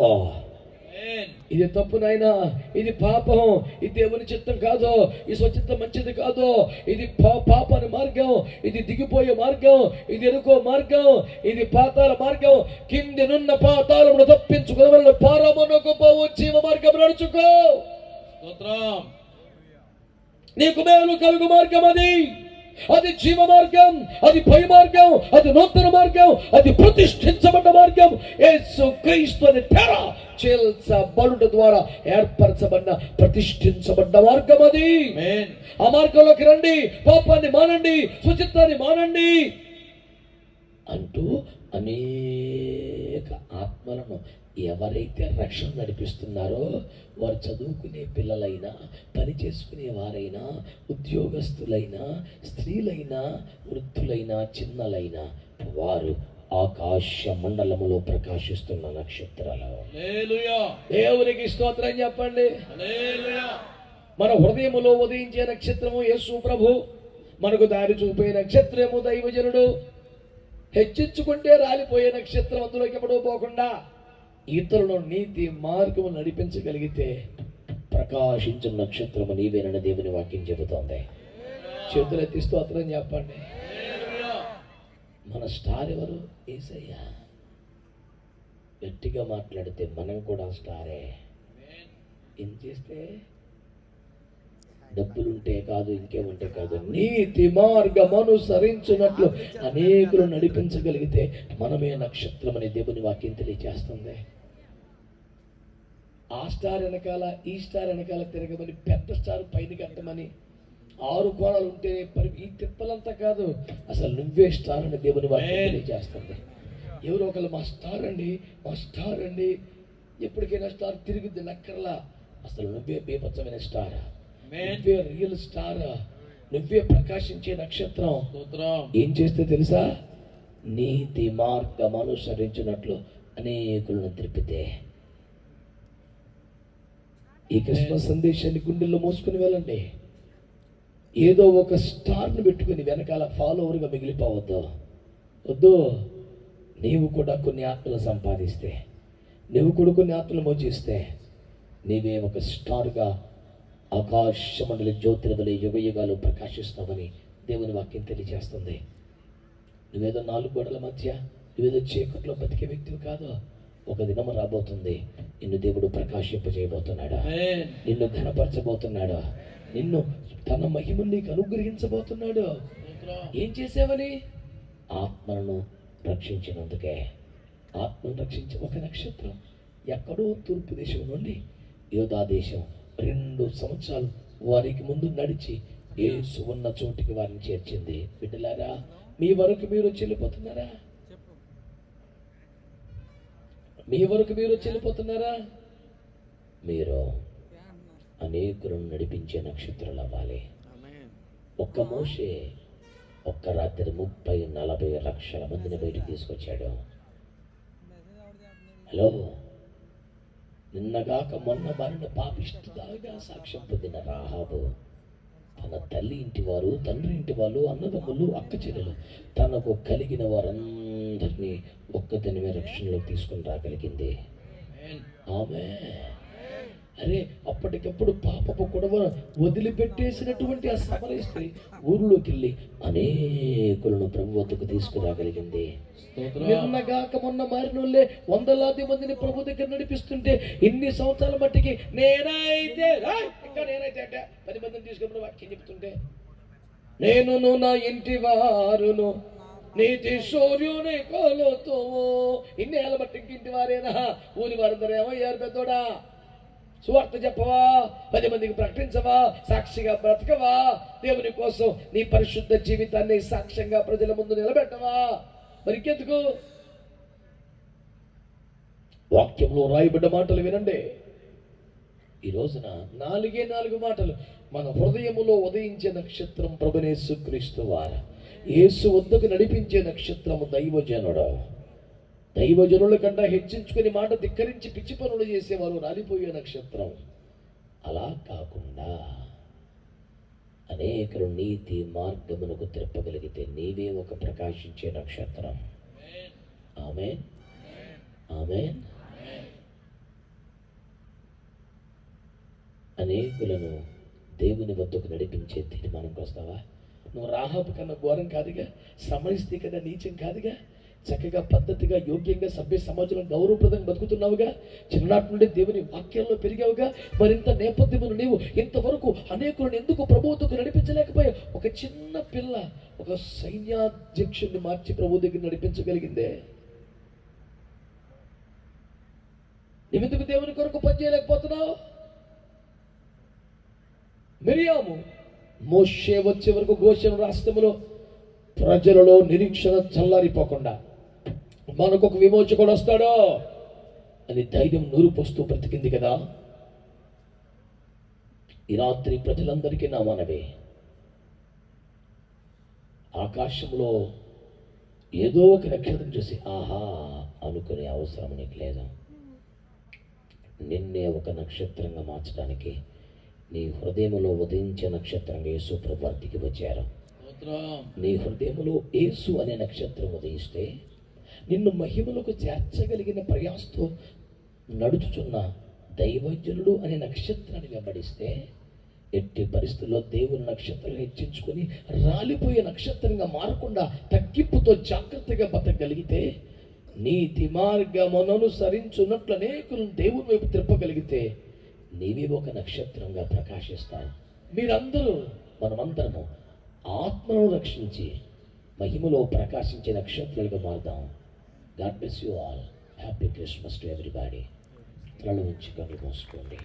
ఇది తప్పు నాయనా, ఇది పాపం, ఇది దేవుని చిత్తం కాదు, ఈ స్వచిత్తం మంచిది కాదు, ఇది పాపని మార్గం, ఇది దిగిపోయే మార్గం, ఇది ఎరుకో మార్గం, ఇది పాతాల మార్గం. కిందనున్న పాతాళమును తప్పించుకున్న పారమునకు పోవు జీవ మార్గం నడుచుకో. నీకు మేలు కలుగు మార్గం అది. అది జీవ మార్గం, అది పై మార్గం, అది నూతన మార్గం, అది ప్రతిష్ఠించబడ్డ మార్గం. యేసు క్రీస్తు అనే తెర చేల్చబడుట ద్వారా ఏర్పరచబడిన ప్రతిష్ఠించబడ్డ మార్గం అది. ఆ మార్గంలోకి రండి, పాపాన్ని మానండి, సుచిత్తాన్ని మానండి అంటూ అనేక ఆత్మలను ఎవరైతే రక్షణ నడిపిస్తున్నారో వారు చదువుకునే పిల్లలైనా, పని చేసుకునే వారైనా, ఉద్యోగస్తులైనా, స్త్రీలైనా, వృద్ధులైనా, చిన్నలైనా వారు ఆకాశ మండలములో ప్రకాశిస్తున్న నక్షత్రాలు. దేవునికి స్తోత్రం చెప్పండి. మన హృదయములో ఉదయించే నక్షత్రము యేసు ప్రభు, మనకు దారి చూపే నక్షత్రము దైవజనుడు. హెచ్చించుకుంటే రాలిపోయే నక్షత్రం అందులోకి ఎప్పుడూ పోకుండా ఇతరులను నీతి మార్గము నడిపించగలిగితే ప్రకాశించిన నక్షత్రము నీవేనని దేవుని వాక్యం చెబుతోంది. చేతులెత్తి స్తోత్రం చెప్పండి. మన స్టార్ ఎవరు? యేసయ్య. గట్టిగా మాట్లాడితే మనం కూడా స్టారే. ఏం చేస్తే? డబ్బులుంటే కాదు, ఇంకేముంటే కాదు, నీతి మార్గమనుసరించినట్లు అనేకులు నడిపించగలిగితే మనమే నక్షత్రం అని దేవుని వాక్యం తెలియజేస్తుంది. ఆ స్టార్ వెనకాల ఈ స్టార్ వెనకాల తిరగమని, పెద్ద స్టార్ పైన కట్టమని, 6 కోణాలు ఉంటేనే ఈ తిప్పలంతా కాదు, అసలు నువ్వే స్టార్ అని దేవుని వాక్యం తెలియజేస్తుంది. ఎవరో ఒకళ్ళు మా స్టార్ అండి, మా స్టార్ అండి, ఎప్పటికైనా స్టార్ తిరుగుద్ది నక్కర్లా. అసలు నువ్వే బేపచ్చమైన స్టారా, నువ్వే రియల్ స్టారా, నువ్వే ప్రకాశించే నక్షత్రం. ఏం చేస్తే తెలుసా? నీతి మార్గం అనుసరించినట్లు అనేకులను తిరిపితే. ఈ క్రిస్మస్ సందేశాన్ని గుండెల్లో మోసుకుని వెళ్ళండి. ఏదో ఒక స్టార్ను పెట్టుకుని వెనకాల ఫాలోవర్గా మిగిలిపోవద్దు. వద్దు. నీవు కూడా కొన్ని ఆత్మలు సంపాదిస్తే, నువ్వు కూడా కొన్ని ఆత్మలు మోచిస్తే, నీవే ఒక స్టార్గా ఆకాశమండలి జ్యోతుల వలె యుగ యుగాలు ప్రకాశిస్తావని దేవుని వాక్యం తెలియజేస్తుంది. నువ్వేదో 4 గోడల మధ్య, నువ్వేదో చీకట్లో బతికే వ్యక్తివి కాదు. ఒక దినం రాబోతుంది, నిన్ను దేవుడు ప్రకాశింపజేయబోతున్నాడు, నిన్ను ఘనపరచబోతున్నాడు, నిన్ను తన మహిమను నీకు అనుగ్రహించబోతున్నాడు. ఏం చేసావని? ఆత్మలను రక్షించినందుకే. ఆత్మను రక్షించే ఒక నక్షత్రం ఎక్కడో తూర్పు దేశం నుండి యోధా దేశం 2 సంవత్సరాలు వారికి ముందు నడిచి యేసు ఉన్న చోటికి వారిని చేర్చింది. బిడ్డలారా, మీ వరకు మీరు చెల్లిపోతున్నారా? మీ వరకు మీరు చెల్లిపోతున్నారా? మీరు అనేకులను నడిపించే నక్షత్రాలు అవ్వాలి. ఒక్క మోషే ఒక్క రాత్రి 30-40 లక్షల మందిని బయటికి తీసుకొచ్చాడు. హలో, నిన్నగాక మొన్న మారిన పాపిష్టిదాగా సాక్ష్యం పొందిన రాహాబు తన తల్లి ఇంటి వారు, తండ్రి ఇంటి వాళ్ళు, అన్నదమ్ములు, అక్క చెల్లెలు, తనకు కలిగిన వారందరినీ ఒక్కదినమే రక్షణలోకి తీసుకుని రాగలిగింది. ఆమె అరే, అప్పటికప్పుడు పాపపు గొడవ వదిలిపెట్టేసినటువంటి ఆ సమరయ స్త్రీ ఊరిలోకి వెళ్ళి అనేకులను ప్రభు వద్దకు తీసుకురాగలిగింది. నిన్నగాక మొన్న మారినోళ్ళే 100లాది మందిని ప్రభు దగ్గర నడిపిస్తుంటే, ఇన్ని సంవత్సరాల మట్టికి నేనైతే ఇంకా నేనైతే అంటే 10 మందిని తీసుకుని వాక్యం చెప్తుంటే, నేనును నా ఇంటి వారును నీతి సూర్యుని కోలుతో, ఇన్నేళ్ళ మట్టికి ఇంటి వారేనా, ఊరి వారందరూ ఏమయ్యారు? పెద్దోడా, సువార్త చెప్పవా? 10 మందికి ప్రకటించవా? సాక్షిగా బ్రతకవా? దేవుని కోసం నీ పరిశుద్ధ జీవితాన్ని సాక్ష్యంగా ప్రజల ముందు నిలబెట్టవా? మరి ఇంకెందుకు? వాక్యంలో రాయబడ్డ మాటలు వినండి. ఈ రోజున 4 మాటలు. మన హృదయములో ఉదయించే నక్షత్రం ప్రభునేసుక్రీస్తు వారు. యేసు వద్దకు నడిపించే నక్షత్రము దైవజనుడు. దైవజనుల కంటే హెచ్చించుకుని మాట ధిక్కరించి పిచ్చి పనులు చేసేవారు రాలిపోయే నక్షత్రం. అలా కాకుండా అనేకలు నీతి మార్గమునకు తిప్పగలిగితే నీవే ఒక ప్రకాశించే నక్షత్రం. ఆమేన్, ఆమేన్. అనేకులను దేవుని వద్దకు నడిపించే తీర్మానంకి వస్తావా? నువ్వు రాహాబు కన్నా ఘోరం కాదుగా, సమరిస్తే కదా నీచం కాదుగా, చక్కగా పద్ధతిగా యోగ్యంగా సభ్య సమాజంలో గౌరవప్రదంగా బతుకుతున్నావుగా, చిన్ననాటి నుండి దేవుని వాక్యాల్లో పెరిగావుగా. మరింత నేపథ్యమును నీవు ఇంతవరకు అనేకులను ఎందుకు ప్రభువుకు నడిపించలేకపోయావు? ఒక చిన్న పిల్ల ఒక సైన్యాధ్యక్షుడిని మార్చి ప్రభు దగ్గర నడిపించగలిగిందే. నువ్వెందుకు దేవుని కొరకు పనిచేయలేకపోతున్నావు? మిరియాము మోషే వచ్చే వరకు గోషెను రాష్ట్రములో ప్రజలలో నిరీక్షణ చల్లారిపోకుండా మనకు ఒక విమోచకుడు వస్తాడో అని ధైర్యం నూరుపోస్తూ బ్రతికింది కదా. ఈ రాత్రి ప్రజలందరికీ నా మనవే, ఆకాశంలో ఏదో ఒక నక్షత్రం చూసి ఆహా అనుకునే అవసరం నీకు లేదు. నిన్నే ఒక నక్షత్రంగా మార్చడానికి నీ హృదయంలో ఉదయించే నక్షత్రంగా యేసు ప్రభు దిగి వచ్చారు. నీ హృదయంలో యేసు అనే నక్షత్రం ఉదయిస్తే, నిన్ను మహిమలకు చేర్చగలిగిన ప్రయాసతో నడుచుచున్న దైవజనుడు అనే నక్షత్రాన్ని వెంబడిస్తే, ఎట్టి పరిస్థితుల్లో దేవుని నక్షత్రం హెచ్చించుకొని రాలిపోయే నక్షత్రంగా మారకుండా తగ్గింపుతో జాగ్రత్తగా బతకగలిగితే, నీతి మార్గముననుసరించున్నట్లు అనేకులను దేవుని వైపు తిప్పగలిగితే నీవే ఒక నక్షత్రంగా ప్రకాశిస్తావు. మీరందరూ, మనమందరము ఆత్మను రక్షించి మహిమలో ప్రకాశించే నక్షత్రాలుగా మారుదాం. God bless you all. Happy Christmas to everybody. తలలు ఉంచి కళ్ళు మూసుకోండి.